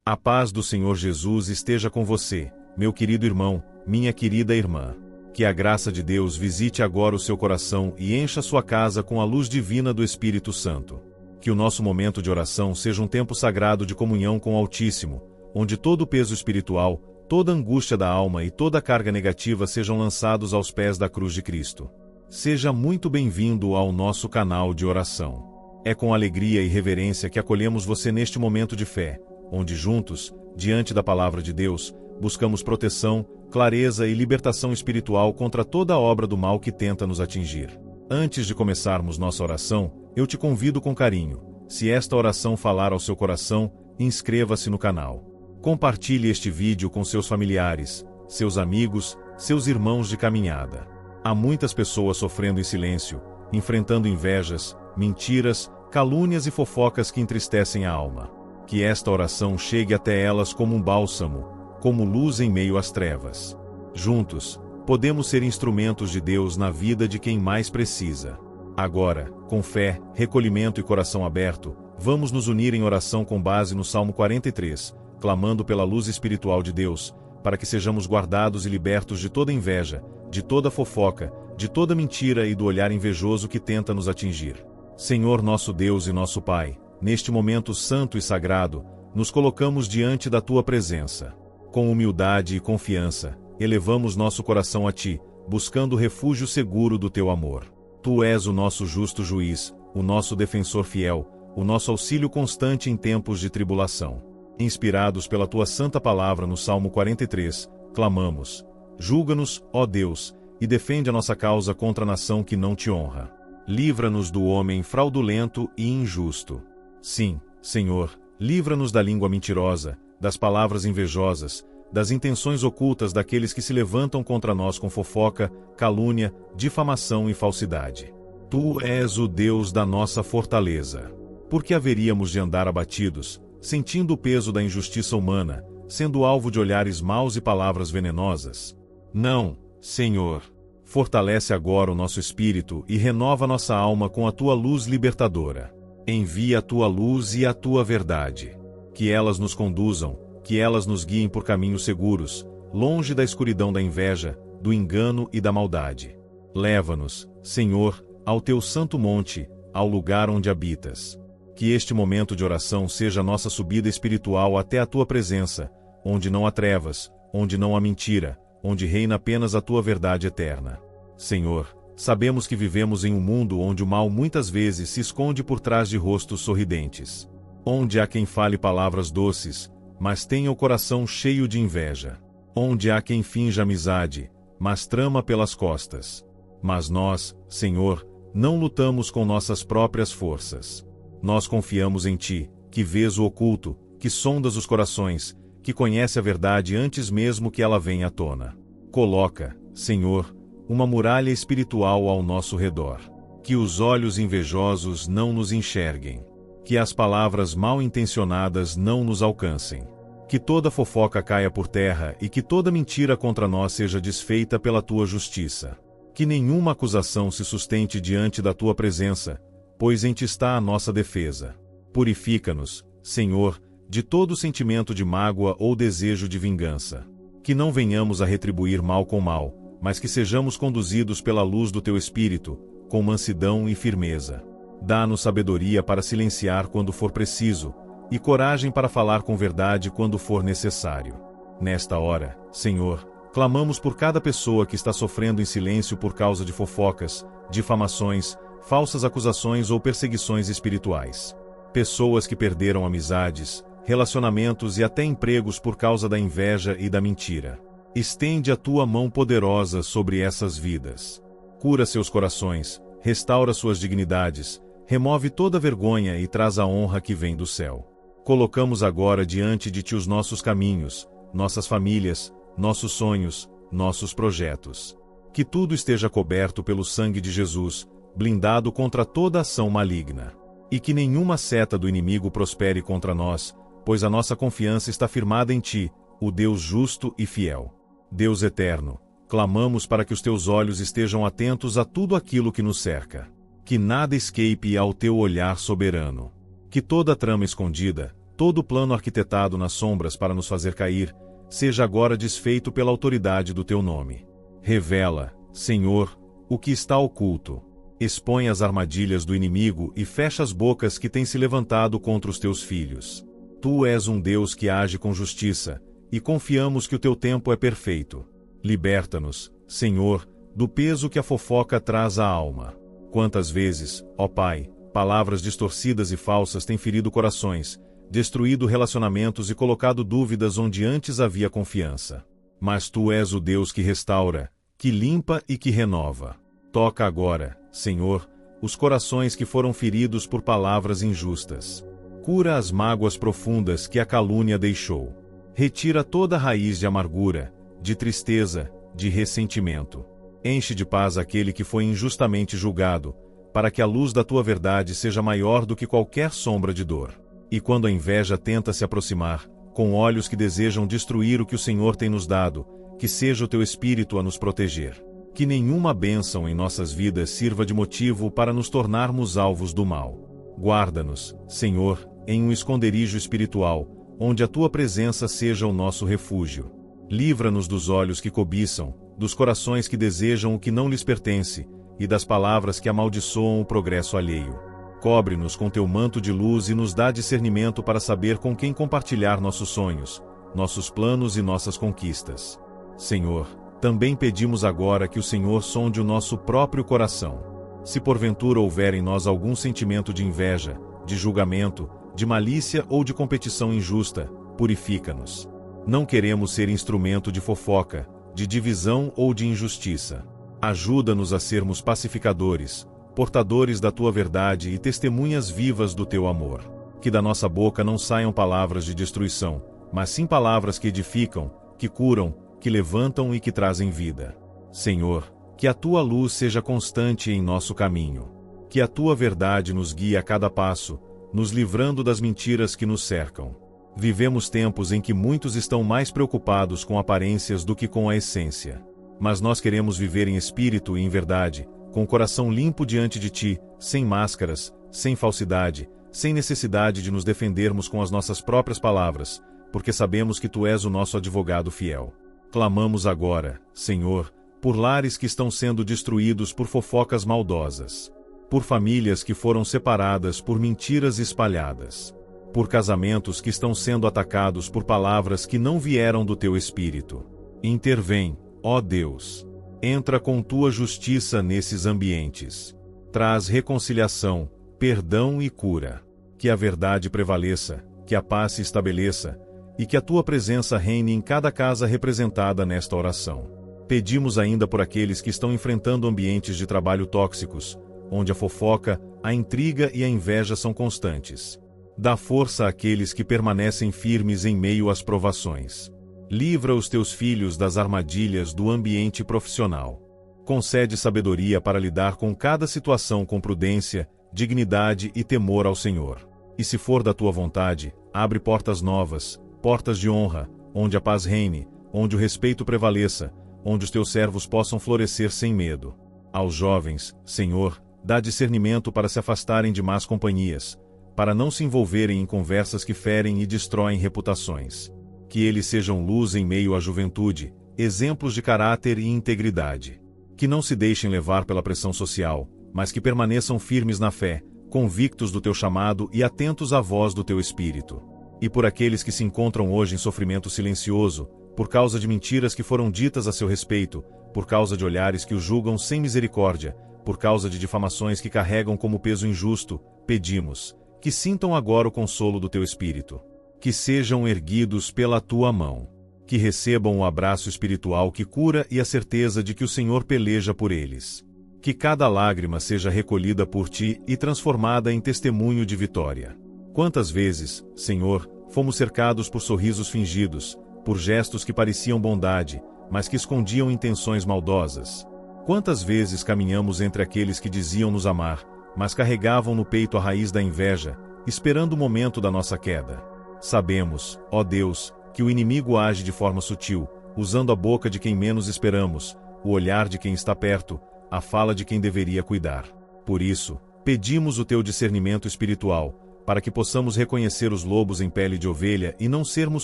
A paz do Senhor Jesus esteja com você, meu querido irmão, minha querida irmã. Que a graça de Deus visite agora o seu coração e encha sua casa com a luz divina do Espírito Santo. Que o nosso momento de oração seja um tempo sagrado de comunhão com o Altíssimo, onde todo o peso espiritual, toda a angústia da alma e toda a carga negativa sejam lançados aos pés da cruz de Cristo. Seja muito bem-vindo ao nosso canal de oração. É com alegria e reverência que acolhemos você neste momento de fé, onde juntos, diante da palavra de Deus, buscamos proteção, clareza e libertação espiritual contra toda a obra do mal que tenta nos atingir. Antes de começarmos nossa oração, eu te convido com carinho, se esta oração falar ao seu coração, inscreva-se no canal. Compartilhe este vídeo com seus familiares, seus amigos, seus irmãos de caminhada. Há muitas pessoas sofrendo em silêncio, enfrentando invejas, mentiras, calúnias e fofocas que entristecem a alma. Que esta oração chegue até elas como um bálsamo, como luz em meio às trevas. Juntos, podemos ser instrumentos de Deus na vida de quem mais precisa. Agora, com fé, recolhimento e coração aberto, vamos nos unir em oração com base no Salmo 43, clamando pela luz espiritual de Deus, para que sejamos guardados e libertos de toda inveja, de toda fofoca, de toda mentira e do olhar invejoso que tenta nos atingir. Senhor nosso Deus e nosso Pai, neste momento santo e sagrado, nos colocamos diante da Tua presença. Com humildade e confiança, elevamos nosso coração a Ti, buscando refúgio seguro do Teu amor. Tu és o nosso justo juiz, o nosso defensor fiel, o nosso auxílio constante em tempos de tribulação. Inspirados pela Tua santa palavra no Salmo 43, clamamos: julga-nos, ó Deus, e defende a nossa causa contra a nação que não Te honra. Livra-nos do homem fraudulento e injusto. Sim, Senhor, livra-nos da língua mentirosa, das palavras invejosas, das intenções ocultas daqueles que se levantam contra nós com fofoca, calúnia, difamação e falsidade. Tu és o Deus da nossa fortaleza. Por que haveríamos de andar abatidos, sentindo o peso da injustiça humana, sendo alvo de olhares maus e palavras venenosas? Não, Senhor. Fortalece agora o nosso espírito e renova nossa alma com a Tua luz libertadora. Envia a Tua luz e a Tua verdade. Que elas nos conduzam, que elas nos guiem por caminhos seguros, longe da escuridão da inveja, do engano e da maldade. Leva-nos, Senhor, ao Teu santo monte, ao lugar onde habitas. Que este momento de oração seja nossa subida espiritual até a Tua presença, onde não há trevas, onde não há mentira, onde reina apenas a Tua verdade eterna. Senhor, sabemos que vivemos em um mundo onde o mal muitas vezes se esconde por trás de rostos sorridentes. Onde há quem fale palavras doces, mas tenha o coração cheio de inveja. Onde há quem finja amizade, mas trama pelas costas. Mas nós, Senhor, não lutamos com nossas próprias forças. Nós confiamos em Ti, que vês o oculto, que sondas os corações, que conhece a verdade antes mesmo que ela venha à tona. Coloca, Senhor, uma muralha espiritual ao nosso redor. Que os olhos invejosos não nos enxerguem. Que as palavras mal intencionadas não nos alcancem. Que toda fofoca caia por terra e que toda mentira contra nós seja desfeita pela Tua justiça. Que nenhuma acusação se sustente diante da Tua presença, pois em Ti está a nossa defesa. Purifica-nos, Senhor, de todo sentimento de mágoa ou desejo de vingança. Que não venhamos a retribuir mal com mal, mas que sejamos conduzidos pela luz do Teu Espírito, com mansidão e firmeza. Dá-nos sabedoria para silenciar quando for preciso, e coragem para falar com verdade quando for necessário. Nesta hora, Senhor, clamamos por cada pessoa que está sofrendo em silêncio por causa de fofocas, difamações, falsas acusações ou perseguições espirituais. Pessoas que perderam amizades, relacionamentos e até empregos por causa da inveja e da mentira. Estende a Tua mão poderosa sobre essas vidas. Cura seus corações, restaura suas dignidades, remove toda a vergonha e traz a honra que vem do céu. Colocamos agora diante de Ti os nossos caminhos, nossas famílias, nossos sonhos, nossos projetos. Que tudo esteja coberto pelo sangue de Jesus, blindado contra toda ação maligna. E que nenhuma seta do inimigo prospere contra nós, pois a nossa confiança está firmada em Ti, o Deus justo e fiel. Deus eterno, clamamos para que os Teus olhos estejam atentos a tudo aquilo que nos cerca. Que nada escape ao Teu olhar soberano. Que toda trama escondida, todo plano arquitetado nas sombras para nos fazer cair, seja agora desfeito pela autoridade do teu nome. Revela, Senhor, o que está oculto. Expõe as armadilhas do inimigo e fecha as bocas que têm se levantado contra os teus filhos. Tu és um Deus que age com justiça, e confiamos que o teu tempo é perfeito. Liberta-nos, Senhor, do peso que a fofoca traz à alma. Quantas vezes, ó Pai, palavras distorcidas e falsas têm ferido corações, destruído relacionamentos e colocado dúvidas onde antes havia confiança. Mas tu és o Deus que restaura, que limpa e que renova. Toca agora, Senhor, os corações que foram feridos por palavras injustas. Cura as mágoas profundas que a calúnia deixou. Retira toda a raiz de amargura, de tristeza, de ressentimento. Enche de paz aquele que foi injustamente julgado, para que a luz da tua verdade seja maior do que qualquer sombra de dor. E quando a inveja tenta se aproximar, com olhos que desejam destruir o que o Senhor tem nos dado, que seja o teu Espírito a nos proteger. Que nenhuma bênção em nossas vidas sirva de motivo para nos tornarmos alvos do mal. Guarda-nos, Senhor, em um esconderijo espiritual, onde a tua presença seja o nosso refúgio. Livra-nos dos olhos que cobiçam, dos corações que desejam o que não lhes pertence, e das palavras que amaldiçoam o progresso alheio. Cobre-nos com teu manto de luz e nos dá discernimento para saber com quem compartilhar nossos sonhos, nossos planos e nossas conquistas. Senhor, também pedimos agora que o Senhor sonde o nosso próprio coração. Se porventura houver em nós algum sentimento de inveja, de julgamento, de malícia ou de competição injusta, purifica-nos. Não queremos ser instrumento de fofoca, de divisão ou de injustiça. Ajuda-nos a sermos pacificadores, portadores da tua verdade e testemunhas vivas do teu amor. Que da nossa boca não saiam palavras de destruição, mas sim palavras que edificam, que curam, que levantam e que trazem vida. Senhor, que a tua luz seja constante em nosso caminho. Que a tua verdade nos guie a cada passo, nos livrando das mentiras que nos cercam. Vivemos tempos em que muitos estão mais preocupados com aparências do que com a essência. Mas nós queremos viver em espírito e em verdade, com o coração limpo diante de ti, sem máscaras, sem falsidade, sem necessidade de nos defendermos com as nossas próprias palavras, porque sabemos que tu és o nosso advogado fiel. Clamamos agora, Senhor, por lares que estão sendo destruídos por fofocas maldosas, por famílias que foram separadas por mentiras espalhadas, por casamentos que estão sendo atacados por palavras que não vieram do teu Espírito. Intervém, ó Deus. Entra com tua justiça nesses ambientes. Traz reconciliação, perdão e cura. Que a verdade prevaleça, que a paz se estabeleça, e que a tua presença reine em cada casa representada nesta oração. Pedimos ainda por aqueles que estão enfrentando ambientes de trabalho tóxicos, onde a fofoca, a intriga e a inveja são constantes. Dá força àqueles que permanecem firmes em meio às provações. Livra os teus filhos das armadilhas do ambiente profissional. Concede sabedoria para lidar com cada situação com prudência, dignidade e temor ao Senhor. E se for da tua vontade, abre portas novas, portas de honra, onde a paz reine, onde o respeito prevaleça, onde os teus servos possam florescer sem medo. Aos jovens, Senhor, dá discernimento para se afastarem de más companhias, para não se envolverem em conversas que ferem e destroem reputações. Que eles sejam luz em meio à juventude, exemplos de caráter e integridade. Que não se deixem levar pela pressão social, mas que permaneçam firmes na fé, convictos do teu chamado e atentos à voz do teu Espírito. E por aqueles que se encontram hoje em sofrimento silencioso, por causa de mentiras que foram ditas a seu respeito, por causa de olhares que os julgam sem misericórdia, por causa de difamações que carregam como peso injusto, pedimos, que sintam agora o consolo do teu Espírito. Que sejam erguidos pela tua mão. Que recebam o abraço espiritual que cura e a certeza de que o Senhor peleja por eles. Que cada lágrima seja recolhida por ti e transformada em testemunho de vitória. Quantas vezes, Senhor, fomos cercados por sorrisos fingidos, por gestos que pareciam bondade, mas que escondiam intenções maldosas. Quantas vezes caminhamos entre aqueles que diziam nos amar, mas carregavam no peito a raiz da inveja, esperando o momento da nossa queda. Sabemos, ó Deus, que o inimigo age de forma sutil, usando a boca de quem menos esperamos, o olhar de quem está perto, a fala de quem deveria cuidar. Por isso, pedimos o teu discernimento espiritual, para que possamos reconhecer os lobos em pele de ovelha e não sermos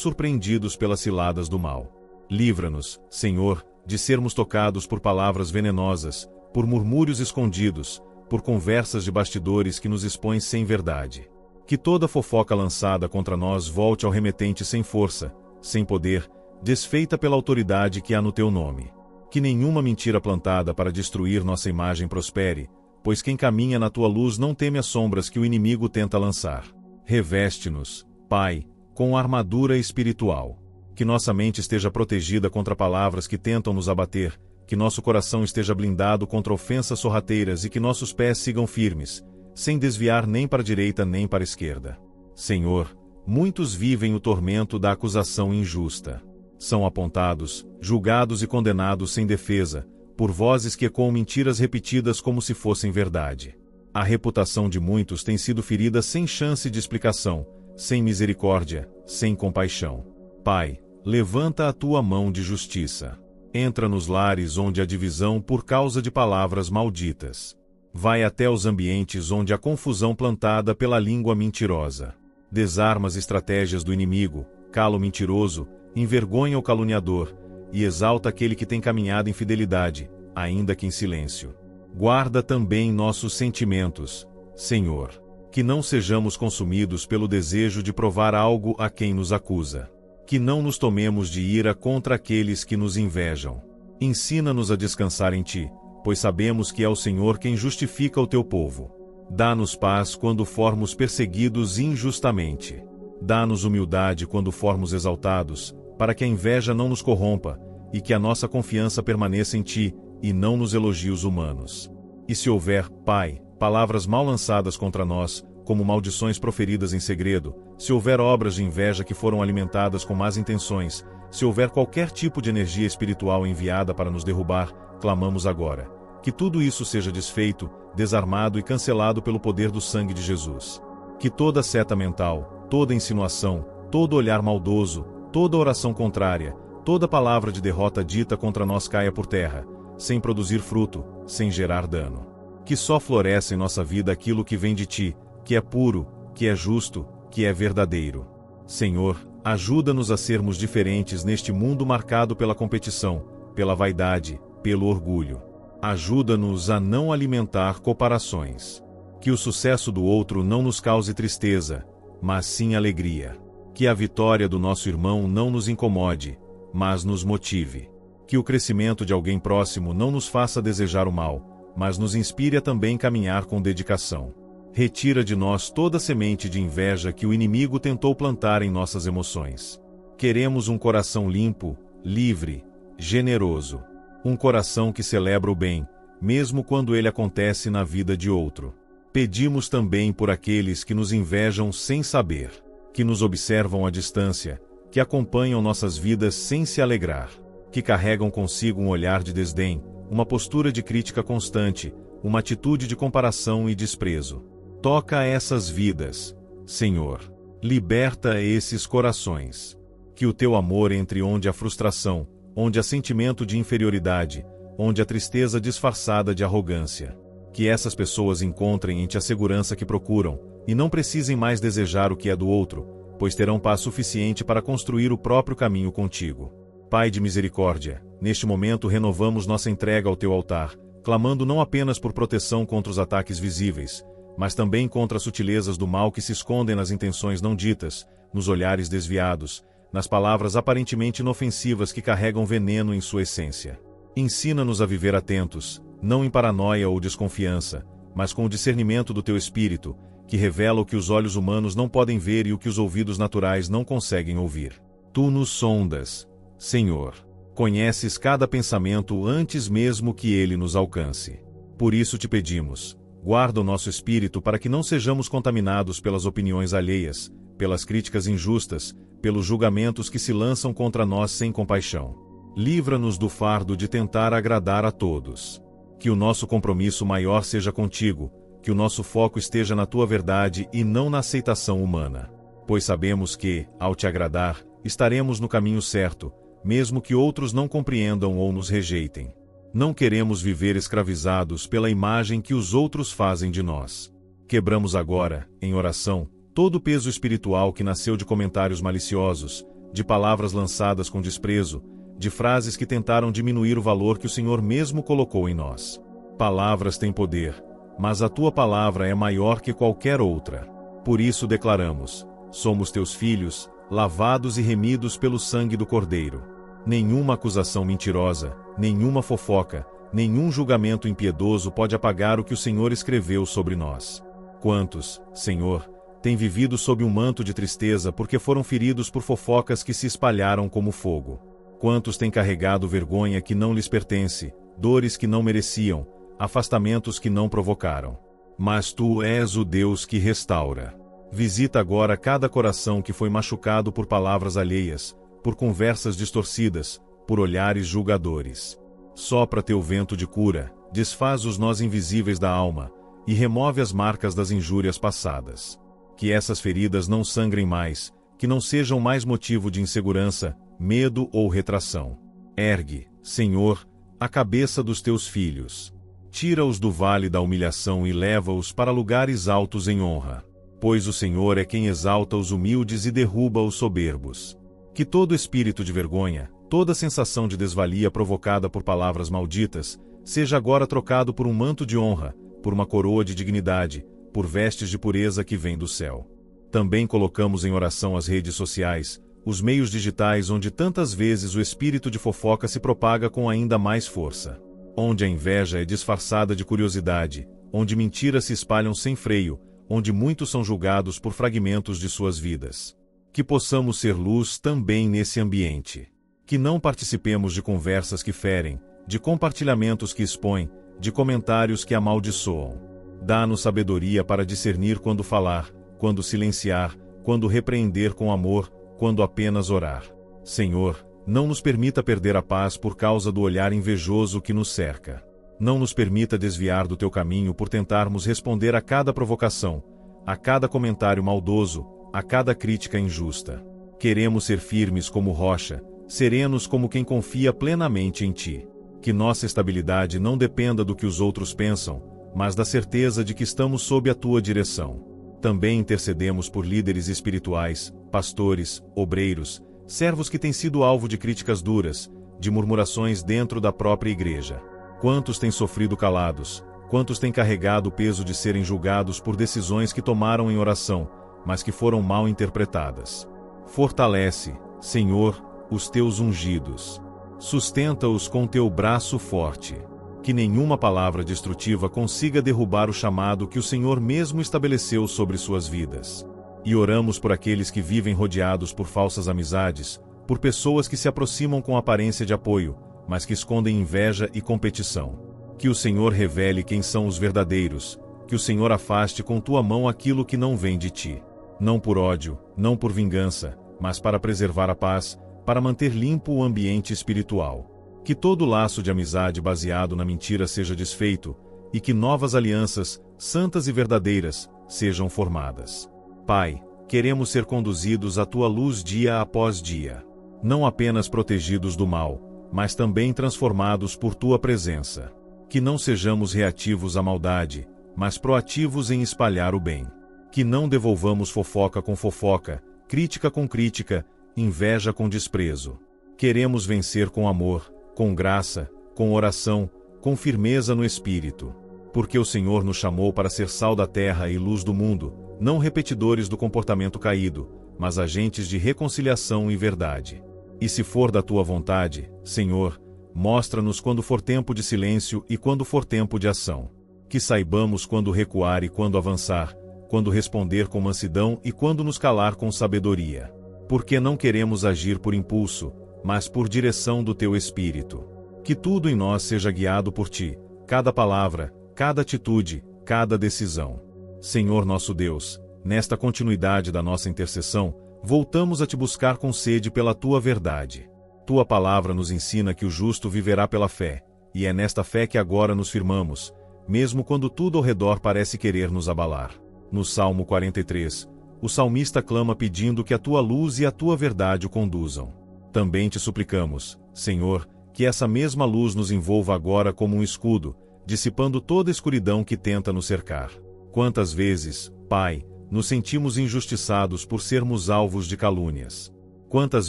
surpreendidos pelas ciladas do mal. Livra-nos, Senhor, de sermos tocados por palavras venenosas, por murmúrios escondidos, por conversas de bastidores que nos expõem sem verdade. Que toda fofoca lançada contra nós volte ao remetente sem força, sem poder, desfeita pela autoridade que há no teu nome. Que nenhuma mentira plantada para destruir nossa imagem prospere, pois quem caminha na tua luz não teme as sombras que o inimigo tenta lançar. Reveste-nos, Pai, com a armadura espiritual. Que nossa mente esteja protegida contra palavras que tentam nos abater, que nosso coração esteja blindado contra ofensas sorrateiras e que nossos pés sigam firmes, sem desviar nem para a direita nem para a esquerda. Senhor, muitos vivem o tormento da acusação injusta. São apontados, julgados e condenados sem defesa, por vozes que ecoam mentiras repetidas como se fossem verdade. A reputação de muitos tem sido ferida sem chance de explicação, sem misericórdia, sem compaixão. Pai, levanta a tua mão de justiça. Entra nos lares onde há divisão por causa de palavras malditas. Vai até os ambientes onde há confusão plantada pela língua mentirosa. Desarma as estratégias do inimigo, cala o mentiroso, envergonha o caluniador, e exalta aquele que tem caminhado em fidelidade, ainda que em silêncio. Guarda também nossos sentimentos, Senhor. Que não sejamos consumidos pelo desejo de provar algo a quem nos acusa. Que não nos tomemos de ira contra aqueles que nos invejam. Ensina-nos a descansar em Ti, pois sabemos que é o Senhor quem justifica o Teu povo. Dá-nos paz quando formos perseguidos injustamente. Dá-nos humildade quando formos exaltados, para que a inveja não nos corrompa, e que a nossa confiança permaneça em Ti, e não nos elogios humanos. E se houver, Pai, palavras mal lançadas contra nós, como maldições proferidas em segredo, se houver obras de inveja que foram alimentadas com más intenções, se houver qualquer tipo de energia espiritual enviada para nos derrubar, clamamos agora. Que tudo isso seja desfeito, desarmado e cancelado pelo poder do sangue de Jesus. Que toda seta mental, toda insinuação, todo olhar maldoso, toda oração contrária, toda palavra de derrota dita contra nós caia por terra, sem produzir fruto, sem gerar dano. Que só floresça em nossa vida aquilo que vem de Ti, que é puro, que é justo, que é verdadeiro. Senhor, ajuda-nos a sermos diferentes neste mundo marcado pela competição, pela vaidade, pelo orgulho. Ajuda-nos a não alimentar comparações. Que o sucesso do outro não nos cause tristeza, mas sim alegria. Que a vitória do nosso irmão não nos incomode, mas nos motive. Que o crescimento de alguém próximo não nos faça desejar o mal, mas nos inspire a também caminhar com dedicação. Retira de nós toda semente de inveja que o inimigo tentou plantar em nossas emoções. Queremos um coração limpo, livre, generoso. Um coração que celebra o bem, mesmo quando ele acontece na vida de outro. Pedimos também por aqueles que nos invejam sem saber, que nos observam à distância, que acompanham nossas vidas sem se alegrar, que carregam consigo um olhar de desdém, uma postura de crítica constante, uma atitude de comparação e desprezo. Toca essas vidas, Senhor. Liberta esses corações. Que o Teu amor entre onde há frustração, onde há sentimento de inferioridade, onde há tristeza disfarçada de arrogância. Que essas pessoas encontrem em Ti a segurança que procuram, e não precisem mais desejar o que é do outro, pois terão paz suficiente para construir o próprio caminho contigo. Pai de misericórdia, neste momento renovamos nossa entrega ao Teu altar, clamando não apenas por proteção contra os ataques visíveis, mas também contra as sutilezas do mal que se escondem nas intenções não ditas, nos olhares desviados, nas palavras aparentemente inofensivas que carregam veneno em sua essência. Ensina-nos a viver atentos, não em paranoia ou desconfiança, mas com o discernimento do Teu Espírito, que revela o que os olhos humanos não podem ver e o que os ouvidos naturais não conseguem ouvir. Tu nos sondas, Senhor. Conheces cada pensamento antes mesmo que ele nos alcance. Por isso te pedimos, guarda o nosso espírito para que não sejamos contaminados pelas opiniões alheias, pelas críticas injustas, pelos julgamentos que se lançam contra nós sem compaixão. Livra-nos do fardo de tentar agradar a todos. Que o nosso compromisso maior seja contigo, que o nosso foco esteja na Tua verdade e não na aceitação humana. Pois sabemos que, ao Te agradar, estaremos no caminho certo, mesmo que outros não compreendam ou nos rejeitem. Não queremos viver escravizados pela imagem que os outros fazem de nós. Quebramos agora, em oração, todo o peso espiritual que nasceu de comentários maliciosos, de palavras lançadas com desprezo, de frases que tentaram diminuir o valor que o Senhor mesmo colocou em nós. Palavras têm poder, mas a tua palavra é maior que qualquer outra. Por isso declaramos: somos teus filhos, lavados e remidos pelo sangue do Cordeiro. Nenhuma acusação mentirosa, nenhuma fofoca, nenhum julgamento impiedoso pode apagar o que o Senhor escreveu sobre nós. Quantos, Senhor, têm vivido sob um manto de tristeza porque foram feridos por fofocas que se espalharam como fogo? Quantos têm carregado vergonha que não lhes pertence, dores que não mereciam, afastamentos que não provocaram? Mas tu és o Deus que restaura. Visita agora cada coração que foi machucado por palavras alheias, por conversas distorcidas, por olhares julgadores. Sopra teu vento de cura, desfaz os nós invisíveis da alma, e remove as marcas das injúrias passadas. Que essas feridas não sangrem mais, que não sejam mais motivo de insegurança, medo ou retração. Ergue, Senhor, a cabeça dos teus filhos. Tira-os do vale da humilhação e leva-os para lugares altos em honra. Pois o Senhor é quem exalta os humildes e derruba os soberbos. Que todo espírito de vergonha, toda sensação de desvalia provocada por palavras malditas, seja agora trocado por um manto de honra, por uma coroa de dignidade, por vestes de pureza que vem do céu. Também colocamos em oração as redes sociais, os meios digitais onde tantas vezes o espírito de fofoca se propaga com ainda mais força. Onde a inveja é disfarçada de curiosidade, onde mentiras se espalham sem freio, onde muitos são julgados por fragmentos de suas vidas. Que possamos ser luz também nesse ambiente. Que não participemos de conversas que ferem, de compartilhamentos que expõem, de comentários que amaldiçoam. Dá-nos sabedoria para discernir quando falar, quando silenciar, quando repreender com amor, quando apenas orar. Senhor, não nos permita perder a paz por causa do olhar invejoso que nos cerca. Não nos permita desviar do teu caminho por tentarmos responder a cada provocação, a cada comentário maldoso, a cada crítica injusta. Queremos ser firmes como rocha, serenos como quem confia plenamente em ti. Que nossa estabilidade não dependa do que os outros pensam, mas da certeza de que estamos sob a tua direção. Também intercedemos por líderes espirituais, pastores, obreiros, servos que têm sido alvo de críticas duras, de murmurações dentro da própria igreja. Quantos têm sofrido calados, quantos têm carregado o peso de serem julgados por decisões que tomaram em oração, mas que foram mal interpretadas. Fortalece, Senhor, os teus ungidos. Sustenta-os com teu braço forte. Que nenhuma palavra destrutiva consiga derrubar o chamado que o Senhor mesmo estabeleceu sobre suas vidas. E oramos por aqueles que vivem rodeados por falsas amizades, por pessoas que se aproximam com aparência de apoio, mas que escondem inveja e competição. Que o Senhor revele quem são os verdadeiros, que o Senhor afaste com tua mão aquilo que não vem de ti. Não por ódio, não por vingança, mas para preservar a paz, para manter limpo o ambiente espiritual. Que todo laço de amizade baseado na mentira seja desfeito, e que novas alianças, santas e verdadeiras, sejam formadas. Pai, queremos ser conduzidos à tua luz dia após dia. Não apenas protegidos do mal, mas também transformados por tua presença. Que não sejamos reativos à maldade, mas proativos em espalhar o bem. Que não devolvamos fofoca com fofoca, crítica com crítica, inveja com desprezo. Queremos vencer com amor, com graça, com oração, com firmeza no espírito. Porque o Senhor nos chamou para ser sal da terra e luz do mundo, não repetidores do comportamento caído, mas agentes de reconciliação e verdade. E se for da tua vontade, Senhor, mostra-nos quando for tempo de silêncio e quando for tempo de ação. Que saibamos quando recuar e quando avançar, quando responder com mansidão e quando nos calar com sabedoria. Porque não queremos agir por impulso, mas por direção do teu Espírito. Que tudo em nós seja guiado por ti, cada palavra, cada atitude, cada decisão. Senhor nosso Deus, nesta continuidade da nossa intercessão, voltamos a te buscar com sede pela tua verdade. Tua palavra nos ensina que o justo viverá pela fé, e é nesta fé que agora nos firmamos, mesmo quando tudo ao redor parece querer nos abalar. No Salmo 43, o salmista clama pedindo que a tua luz e a tua verdade o conduzam. Também te suplicamos, Senhor, que essa mesma luz nos envolva agora como um escudo, dissipando toda a escuridão que tenta nos cercar. Quantas vezes, Pai, nos sentimos injustiçados por sermos alvos de calúnias. Quantas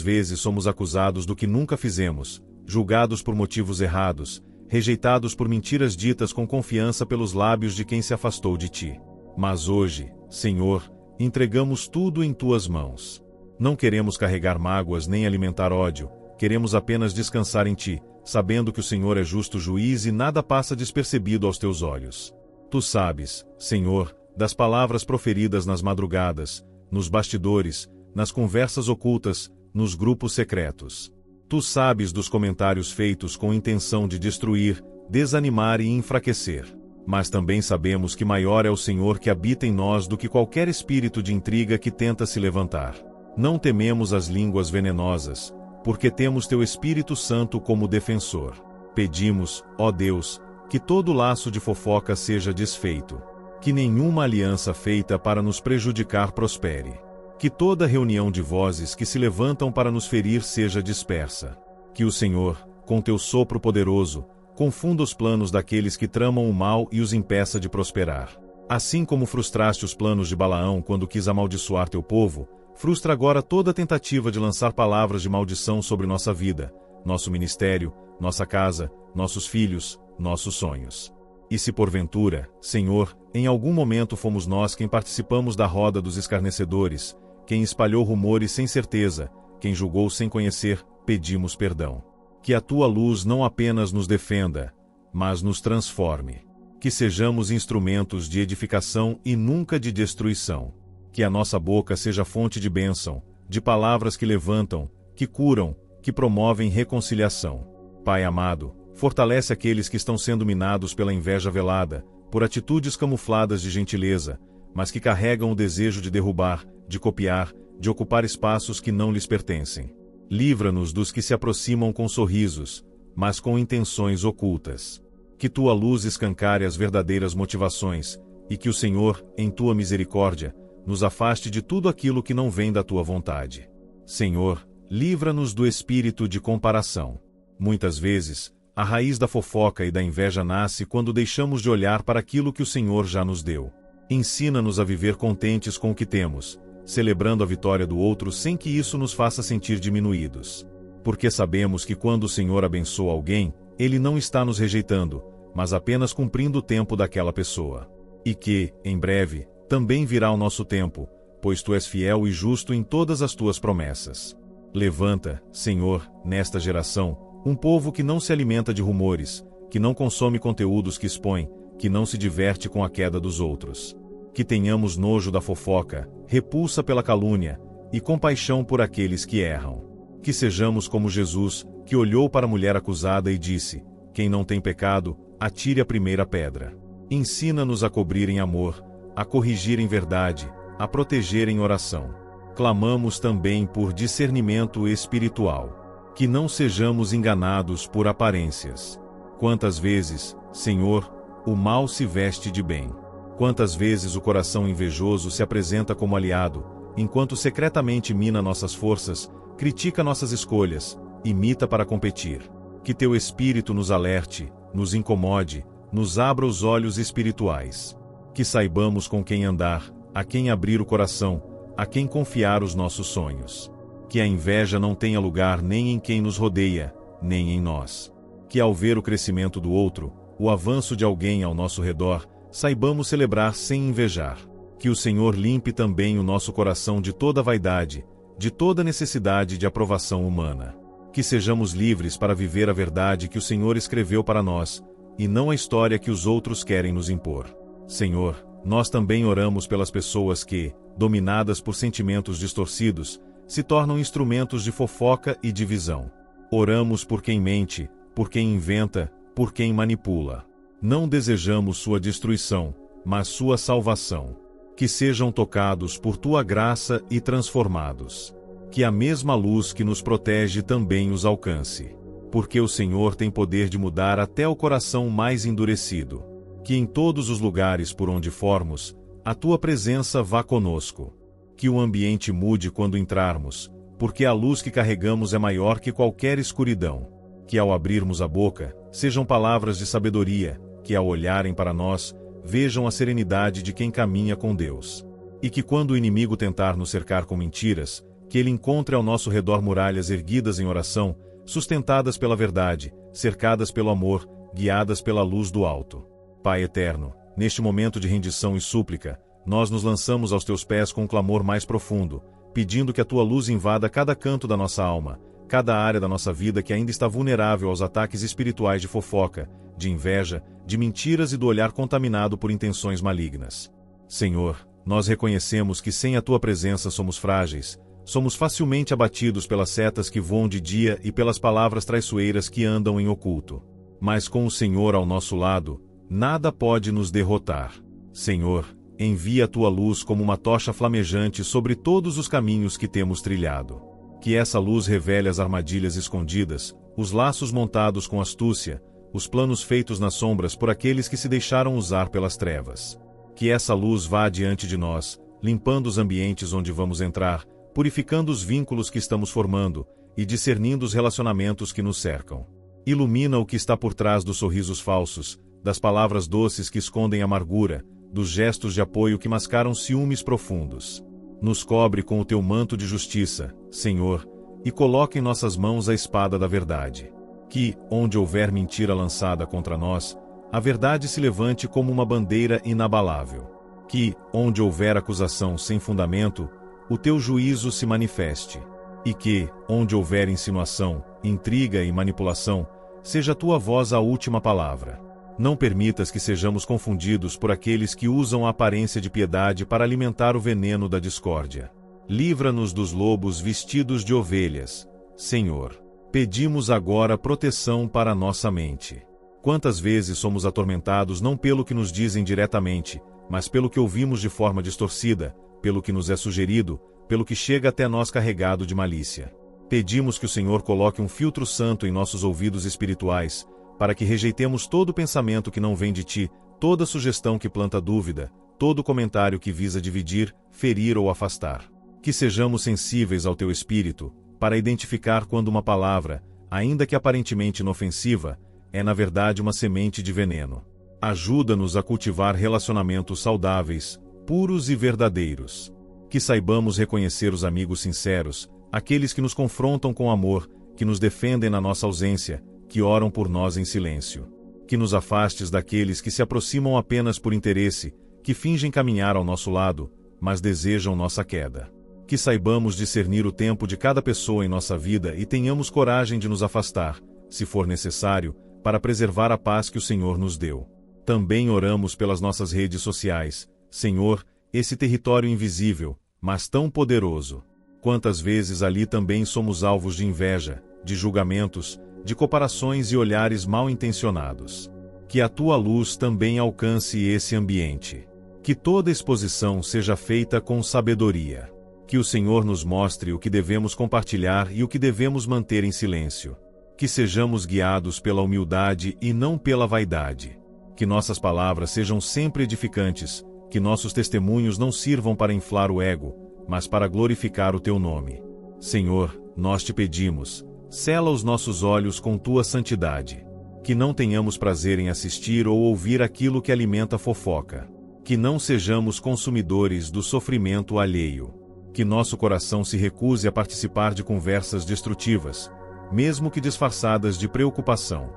vezes somos acusados do que nunca fizemos, julgados por motivos errados, rejeitados por mentiras ditas com confiança pelos lábios de quem se afastou de ti. Mas hoje, Senhor, entregamos tudo em tuas mãos. Não queremos carregar mágoas nem alimentar ódio, queremos apenas descansar em ti, sabendo que o Senhor é justo juiz e nada passa despercebido aos teus olhos. Tu sabes, Senhor, das palavras proferidas nas madrugadas, nos bastidores, nas conversas ocultas, nos grupos secretos. Tu sabes dos comentários feitos com intenção de destruir, desanimar e enfraquecer. Mas também sabemos que maior é o Senhor que habita em nós do que qualquer espírito de intriga que tenta se levantar. Não tememos as línguas venenosas, porque temos teu Espírito Santo como defensor. Pedimos, ó Deus, que todo laço de fofoca seja desfeito. Que nenhuma aliança feita para nos prejudicar prospere. Que toda reunião de vozes que se levantam para nos ferir seja dispersa. Que o Senhor, com teu sopro poderoso, confunda os planos daqueles que tramam o mal e os impeça de prosperar. Assim como frustraste os planos de Balaão quando quis amaldiçoar teu povo, frustra agora toda tentativa de lançar palavras de maldição sobre nossa vida, nosso ministério, nossa casa, nossos filhos, nossos sonhos. E se porventura, Senhor, em algum momento fomos nós quem participamos da roda dos escarnecedores, quem espalhou rumores sem certeza, quem julgou sem conhecer, pedimos perdão. Que a tua luz não apenas nos defenda, mas nos transforme. Que sejamos instrumentos de edificação e nunca de destruição. Que a nossa boca seja fonte de bênção, de palavras que levantam, que curam, que promovem reconciliação. Pai amado, fortalece aqueles que estão sendo minados pela inveja velada, por atitudes camufladas de gentileza, mas que carregam o desejo de derrubar, de copiar, de ocupar espaços que não lhes pertencem. Livra-nos dos que se aproximam com sorrisos, mas com intenções ocultas. Que tua luz escancare as verdadeiras motivações, e que o Senhor, em tua misericórdia, nos afaste de tudo aquilo que não vem da tua vontade. Senhor, livra-nos do espírito de comparação. Muitas vezes, a raiz da fofoca e da inveja nasce quando deixamos de olhar para aquilo que o Senhor já nos deu. Ensina-nos a viver contentes com o que temos, celebrando a vitória do outro sem que isso nos faça sentir diminuídos. Porque sabemos que quando o Senhor abençoa alguém, Ele não está nos rejeitando, mas apenas cumprindo o tempo daquela pessoa. E que, em breve, também virá o nosso tempo, pois Tu és fiel e justo em todas as Tuas promessas. Levanta, Senhor, nesta geração, um povo que não se alimenta de rumores, que não consome conteúdos que expõem, que não se diverte com a queda dos outros. Que tenhamos nojo da fofoca, repulsa pela calúnia, e compaixão por aqueles que erram. Que sejamos como Jesus, que olhou para a mulher acusada e disse: quem não tem pecado, atire a primeira pedra. Ensina-nos a cobrir em amor, a corrigir em verdade, a proteger em oração. Clamamos também por discernimento espiritual. Que não sejamos enganados por aparências. Quantas vezes, Senhor, o mal se veste de bem. Quantas vezes o coração invejoso se apresenta como aliado, enquanto secretamente mina nossas forças, critica nossas escolhas, imita para competir. Que teu Espírito nos alerte, nos incomode, nos abra os olhos espirituais. Que saibamos com quem andar, a quem abrir o coração, a quem confiar os nossos sonhos. Que a inveja não tenha lugar nem em quem nos rodeia, nem em nós. Que ao ver o crescimento do outro, o avanço de alguém ao nosso redor, saibamos celebrar sem invejar. Que o Senhor limpe também o nosso coração de toda vaidade, de toda necessidade de aprovação humana. Que sejamos livres para viver a verdade que o Senhor escreveu para nós, e não a história que os outros querem nos impor. Senhor, nós também oramos pelas pessoas que, dominadas por sentimentos distorcidos, se tornam instrumentos de fofoca e divisão. Oramos por quem mente, por quem inventa, por quem manipula. Não desejamos sua destruição, mas sua salvação. Que sejam tocados por tua graça e transformados. Que a mesma luz que nos protege também os alcance. Porque o Senhor tem poder de mudar até o coração mais endurecido. Que em todos os lugares por onde formos, a tua presença vá conosco. Que o ambiente mude quando entrarmos, porque a luz que carregamos é maior que qualquer escuridão. Que ao abrirmos a boca, sejam palavras de sabedoria, que ao olharem para nós, vejam a serenidade de quem caminha com Deus. E que quando o inimigo tentar nos cercar com mentiras, que ele encontre ao nosso redor muralhas erguidas em oração, sustentadas pela verdade, cercadas pelo amor, guiadas pela luz do alto. Pai eterno, neste momento de rendição e súplica, nós nos lançamos aos teus pés com um clamor mais profundo, pedindo que a tua luz invada cada canto da nossa alma, cada área da nossa vida que ainda está vulnerável aos ataques espirituais de fofoca, de inveja, de mentiras e do olhar contaminado por intenções malignas. Senhor, nós reconhecemos que sem a tua presença somos frágeis, somos facilmente abatidos pelas setas que voam de dia e pelas palavras traiçoeiras que andam em oculto. Mas com o Senhor ao nosso lado, nada pode nos derrotar. Senhor, envia a tua luz como uma tocha flamejante sobre todos os caminhos que temos trilhado. Que essa luz revele as armadilhas escondidas, os laços montados com astúcia, os planos feitos nas sombras por aqueles que se deixaram usar pelas trevas. Que essa luz vá adiante de nós, limpando os ambientes onde vamos entrar, purificando os vínculos que estamos formando e discernindo os relacionamentos que nos cercam. Ilumina o que está por trás dos sorrisos falsos, das palavras doces que escondem amargura, dos gestos de apoio que mascaram ciúmes profundos. Nos cobre com o teu manto de justiça, Senhor, e coloca em nossas mãos a espada da verdade. Que, onde houver mentira lançada contra nós, a verdade se levante como uma bandeira inabalável. Que, onde houver acusação sem fundamento, o teu juízo se manifeste. E que, onde houver insinuação, intriga e manipulação, seja a tua voz a última palavra. Não permitas que sejamos confundidos por aqueles que usam a aparência de piedade para alimentar o veneno da discórdia. Livra-nos dos lobos vestidos de ovelhas, Senhor. Pedimos agora proteção para nossa mente. Quantas vezes somos atormentados não pelo que nos dizem diretamente, mas pelo que ouvimos de forma distorcida, pelo que nos é sugerido, pelo que chega até nós carregado de malícia. Pedimos que o Senhor coloque um filtro santo em nossos ouvidos espirituais, para que rejeitemos todo pensamento que não vem de ti, toda sugestão que planta dúvida, todo comentário que visa dividir, ferir ou afastar. Que sejamos sensíveis ao teu espírito, para identificar quando uma palavra, ainda que aparentemente inofensiva, é na verdade uma semente de veneno. Ajuda-nos a cultivar relacionamentos saudáveis, puros e verdadeiros. Que saibamos reconhecer os amigos sinceros, aqueles que nos confrontam com amor, que nos defendem na nossa ausência, que oram por nós em silêncio. Que nos afastes daqueles que se aproximam apenas por interesse, que fingem caminhar ao nosso lado, mas desejam nossa queda. Que saibamos discernir o tempo de cada pessoa em nossa vida e tenhamos coragem de nos afastar, se for necessário, para preservar a paz que o Senhor nos deu. Também oramos pelas nossas redes sociais, Senhor, esse território invisível, mas tão poderoso. Quantas vezes ali também somos alvos de inveja, de julgamentos, de comparações e olhares mal intencionados. Que a tua luz também alcance esse ambiente. Que toda exposição seja feita com sabedoria. Que o Senhor nos mostre o que devemos compartilhar e o que devemos manter em silêncio. Que sejamos guiados pela humildade e não pela vaidade. Que nossas palavras sejam sempre edificantes, que nossos testemunhos não sirvam para inflar o ego, mas para glorificar o teu nome. Senhor, nós te pedimos, sela os nossos olhos com tua santidade. Que não tenhamos prazer em assistir ou ouvir aquilo que alimenta fofoca. Que não sejamos consumidores do sofrimento alheio. Que nosso coração se recuse a participar de conversas destrutivas, mesmo que disfarçadas de preocupação.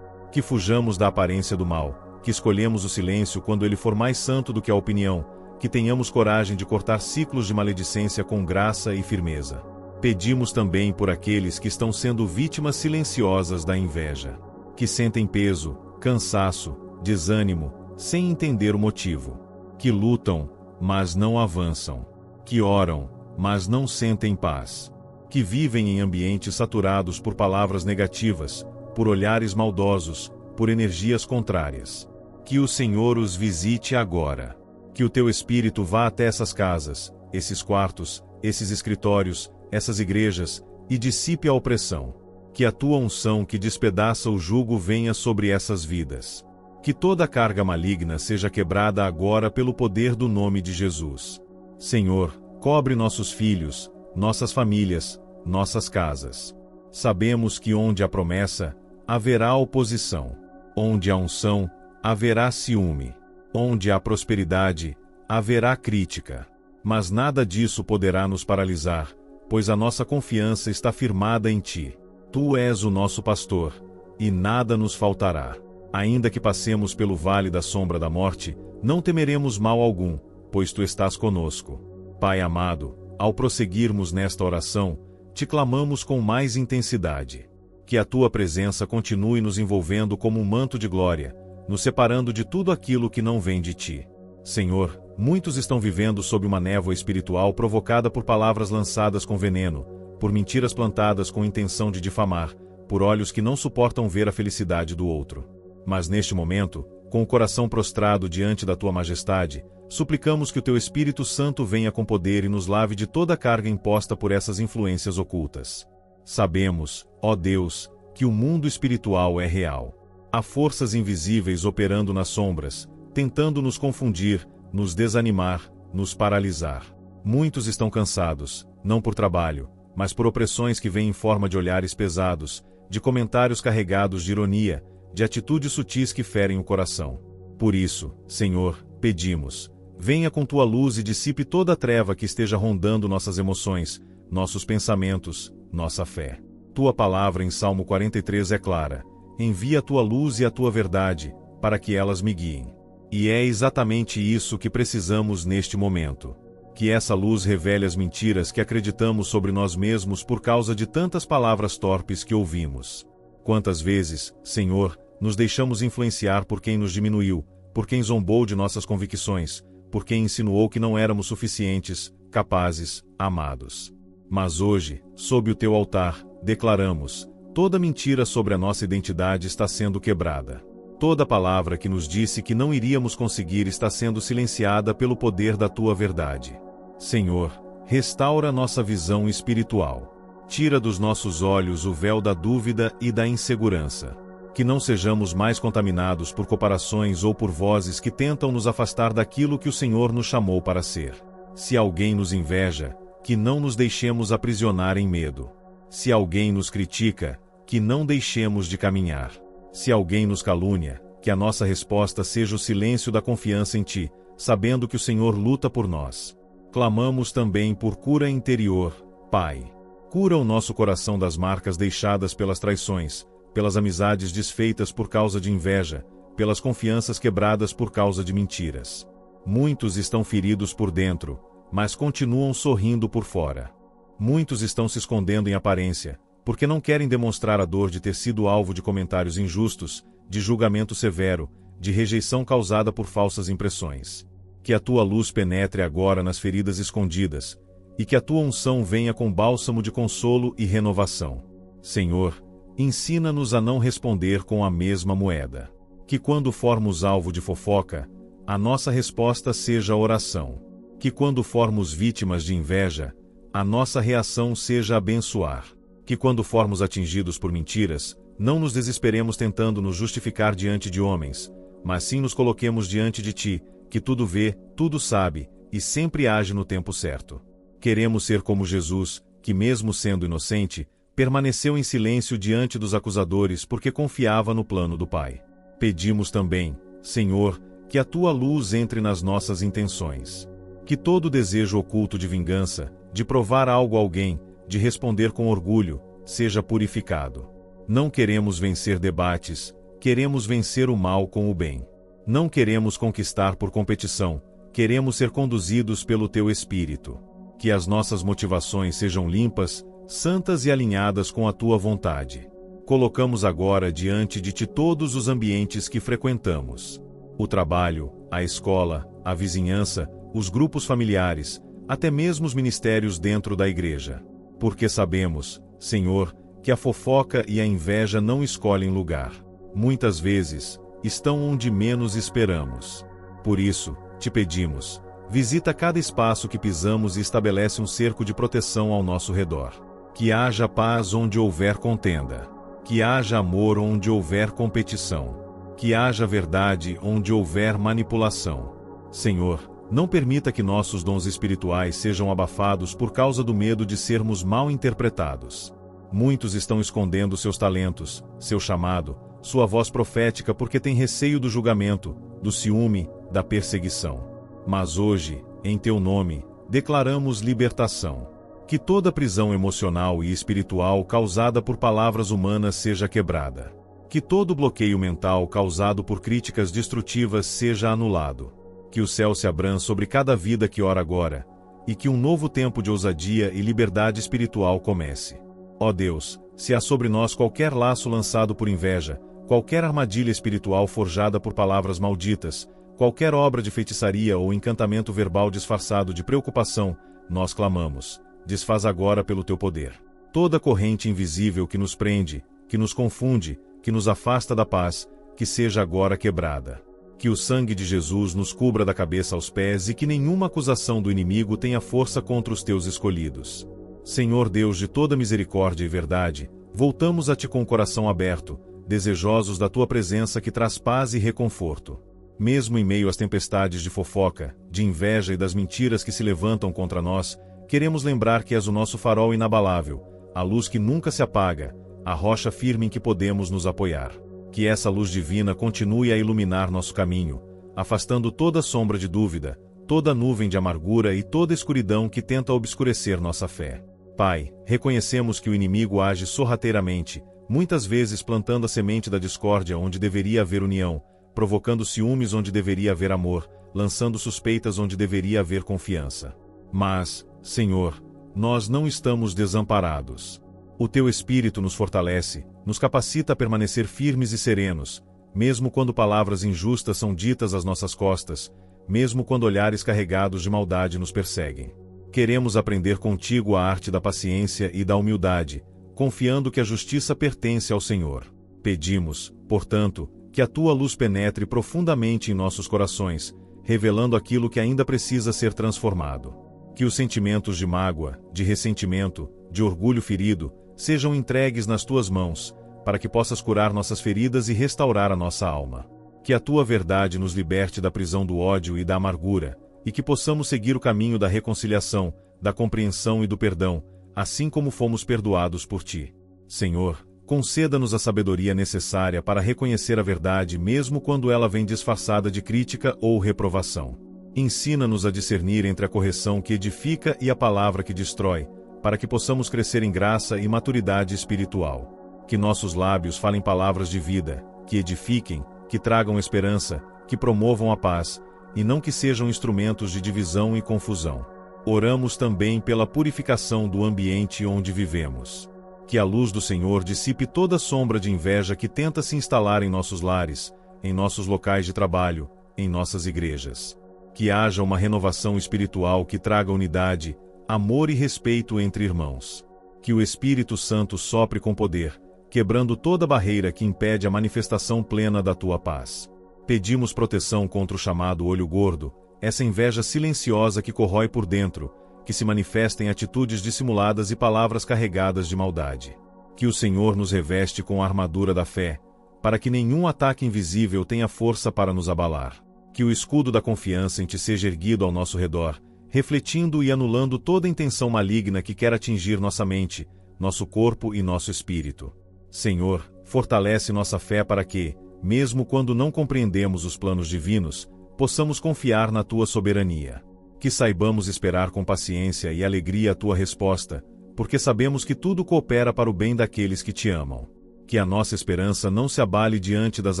Que fujamos da aparência do mal, que escolhemos o silêncio quando ele for mais santo do que a opinião, que tenhamos coragem de cortar ciclos de maledicência com graça e firmeza. Pedimos também por aqueles que estão sendo vítimas silenciosas da inveja, que sentem peso, cansaço, desânimo, sem entender o motivo, que lutam, mas não avançam, que oram, mas não sentem paz, que vivem em ambientes saturados por palavras negativas, por olhares maldosos, por energias contrárias. Que o Senhor os visite agora. Que o teu Espírito vá até essas casas, esses quartos, esses escritórios, essas igrejas, e dissipe a opressão. Que a tua unção que despedaça o jugo venha sobre essas vidas. Que toda carga maligna seja quebrada agora pelo poder do nome de Jesus. Senhor, cobre nossos filhos, nossas famílias, nossas casas. Sabemos que onde há promessa, haverá oposição. Onde há unção, haverá ciúme. Onde há prosperidade, haverá crítica. Mas nada disso poderá nos paralisar, pois a nossa confiança está firmada em Ti. Tu és o nosso pastor, e nada nos faltará. Ainda que passemos pelo vale da sombra da morte, não temeremos mal algum, pois Tu estás conosco. Pai amado, ao prosseguirmos nesta oração, Te clamamos com mais intensidade. Que a Tua presença continue nos envolvendo como um manto de glória, nos separando de tudo aquilo que não vem de Ti. Senhor, muitos estão vivendo sob uma névoa espiritual provocada por palavras lançadas com veneno, por mentiras plantadas com intenção de difamar, por olhos que não suportam ver a felicidade do outro. Mas neste momento, com o coração prostrado diante da Tua majestade, suplicamos que o Teu Espírito Santo venha com poder e nos lave de toda a carga imposta por essas influências ocultas. Sabemos, ó Deus, que o mundo espiritual é real. Há forças invisíveis operando nas sombras, tentando nos confundir, nos desanimar, nos paralisar. Muitos estão cansados, não por trabalho, mas por opressões que vêm em forma de olhares pesados, de comentários carregados de ironia, de atitudes sutis que ferem o coração. Por isso, Senhor, pedimos, venha com Tua luz e dissipe toda a treva que esteja rondando nossas emoções, nossos pensamentos, nossa fé. Tua palavra em Salmo 43 é clara: envia a Tua luz e a Tua verdade, para que elas me guiem. E é exatamente isso que precisamos neste momento. Que essa luz revele as mentiras que acreditamos sobre nós mesmos por causa de tantas palavras torpes que ouvimos. Quantas vezes, Senhor, nos deixamos influenciar por quem nos diminuiu, por quem zombou de nossas convicções, por quem insinuou que não éramos suficientes, capazes, amados. Mas hoje, sob o Teu altar, declaramos: toda mentira sobre a nossa identidade está sendo quebrada. Toda palavra que nos disse que não iríamos conseguir está sendo silenciada pelo poder da Tua verdade. Senhor, restaura nossa visão espiritual. Tira dos nossos olhos o véu da dúvida e da insegurança. Que não sejamos mais contaminados por comparações ou por vozes que tentam nos afastar daquilo que o Senhor nos chamou para ser. Se alguém nos inveja, que não nos deixemos aprisionar em medo. Se alguém nos critica, que não deixemos de caminhar. Se alguém nos calúnia, que a nossa resposta seja o silêncio da confiança em Ti, sabendo que o Senhor luta por nós. Clamamos também por cura interior, Pai. Cura o nosso coração das marcas deixadas pelas traições, pelas amizades desfeitas por causa de inveja, pelas confianças quebradas por causa de mentiras. Muitos estão feridos por dentro, mas continuam sorrindo por fora. Muitos estão se escondendo em aparência, porque não querem demonstrar a dor de ter sido alvo de comentários injustos, de julgamento severo, de rejeição causada por falsas impressões. Que a Tua luz penetre agora nas feridas escondidas, e que a Tua unção venha com bálsamo de consolo e renovação. Senhor, ensina-nos a não responder com a mesma moeda. Que quando formos alvo de fofoca, a nossa resposta seja oração. Que quando formos vítimas de inveja, a nossa reação seja abençoar. Que quando formos atingidos por mentiras, não nos desesperemos tentando nos justificar diante de homens, mas sim nos coloquemos diante de Ti, que tudo vê, tudo sabe, e sempre age no tempo certo. Queremos ser como Jesus, que mesmo sendo inocente, permaneceu em silêncio diante dos acusadores porque confiava no plano do Pai. Pedimos também, Senhor, que a Tua luz entre nas nossas intenções. Que todo desejo oculto de vingança, de provar algo a alguém, de responder com orgulho, seja purificado. Não queremos vencer debates, queremos vencer o mal com o bem. Não queremos conquistar por competição, queremos ser conduzidos pelo Teu Espírito. Que as nossas motivações sejam limpas, santas e alinhadas com a Tua vontade. Colocamos agora diante de Ti todos os ambientes que frequentamos. O trabalho, a escola, a vizinhança, os grupos familiares, até mesmo os ministérios dentro da igreja. Porque sabemos, Senhor, que a fofoca e a inveja não escolhem lugar. Muitas vezes, estão onde menos esperamos. Por isso, Te pedimos, visita cada espaço que pisamos e estabelece um cerco de proteção ao nosso redor. Que haja paz onde houver contenda. Que haja amor onde houver competição. Que haja verdade onde houver manipulação. Senhor, não permita que nossos dons espirituais sejam abafados por causa do medo de sermos mal interpretados. Muitos estão escondendo seus talentos, seu chamado, sua voz profética porque têm receio do julgamento, do ciúme, da perseguição. Mas hoje, em Teu nome, declaramos libertação. Que toda prisão emocional e espiritual causada por palavras humanas seja quebrada. Que todo bloqueio mental causado por críticas destrutivas seja anulado. Que o céu se abra sobre cada vida que ora agora, e que um novo tempo de ousadia e liberdade espiritual comece. Ó Deus, se há sobre nós qualquer laço lançado por inveja, qualquer armadilha espiritual forjada por palavras malditas, qualquer obra de feitiçaria ou encantamento verbal disfarçado de preocupação, nós clamamos: desfaz agora pelo teu poder. Toda corrente invisível que nos prende, que nos confunde, que nos afasta da paz, que seja agora quebrada. Que o sangue de Jesus nos cubra da cabeça aos pés e que nenhuma acusação do inimigo tenha força contra os teus escolhidos. Senhor Deus de toda misericórdia e verdade, voltamos a ti com o coração aberto, desejosos da tua presença que traz paz e reconforto. Mesmo em meio às tempestades de fofoca, de inveja e das mentiras que se levantam contra nós, queremos lembrar que és o nosso farol inabalável, a luz que nunca se apaga, a rocha firme em que podemos nos apoiar. Que essa luz divina continue a iluminar nosso caminho, afastando toda sombra de dúvida, toda nuvem de amargura e toda escuridão que tenta obscurecer nossa fé. Pai, reconhecemos que o inimigo age sorrateiramente, muitas vezes plantando a semente da discórdia onde deveria haver união, provocando ciúmes onde deveria haver amor, lançando suspeitas onde deveria haver confiança. Mas, Senhor, nós não estamos desamparados. O teu Espírito nos fortalece, nos capacita a permanecer firmes e serenos, mesmo quando palavras injustas são ditas às nossas costas, mesmo quando olhares carregados de maldade nos perseguem. Queremos aprender contigo a arte da paciência e da humildade, confiando que a justiça pertence ao Senhor. Pedimos, portanto, que a tua luz penetre profundamente em nossos corações, revelando aquilo que ainda precisa ser transformado. Que os sentimentos de mágoa, de ressentimento, de orgulho ferido, sejam entregues nas tuas mãos, para que possas curar nossas feridas e restaurar a nossa alma. Que a tua verdade nos liberte da prisão do ódio e da amargura, e que possamos seguir o caminho da reconciliação, da compreensão e do perdão, assim como fomos perdoados por ti. Senhor, conceda-nos a sabedoria necessária para reconhecer a verdade mesmo quando ela vem disfarçada de crítica ou reprovação. Ensina-nos a discernir entre a correção que edifica e a palavra que destrói, para que possamos crescer em graça e maturidade espiritual. Que nossos lábios falem palavras de vida, que edifiquem, que tragam esperança, que promovam a paz, e não que sejam instrumentos de divisão e confusão. Oramos também pela purificação do ambiente onde vivemos. Que a luz do Senhor dissipe toda sombra de inveja que tenta se instalar em nossos lares, em nossos locais de trabalho, em nossas igrejas. Que haja uma renovação espiritual que traga unidade, amor e respeito entre irmãos. Que o Espírito Santo sopre com poder, quebrando toda barreira que impede a manifestação plena da tua paz. Pedimos proteção contra o chamado olho gordo, essa inveja silenciosa que corrói por dentro, que se manifesta em atitudes dissimuladas e palavras carregadas de maldade. Que o Senhor nos reveste com a armadura da fé, para que nenhum ataque invisível tenha força para nos abalar. Que o escudo da confiança em ti seja erguido ao nosso redor, refletindo e anulando toda intenção maligna que quer atingir nossa mente, nosso corpo e nosso espírito. Senhor, fortalece nossa fé para que, mesmo quando não compreendemos os planos divinos, possamos confiar na tua soberania. Que saibamos esperar com paciência e alegria a tua resposta, porque sabemos que tudo coopera para o bem daqueles que te amam. Que a nossa esperança não se abale diante das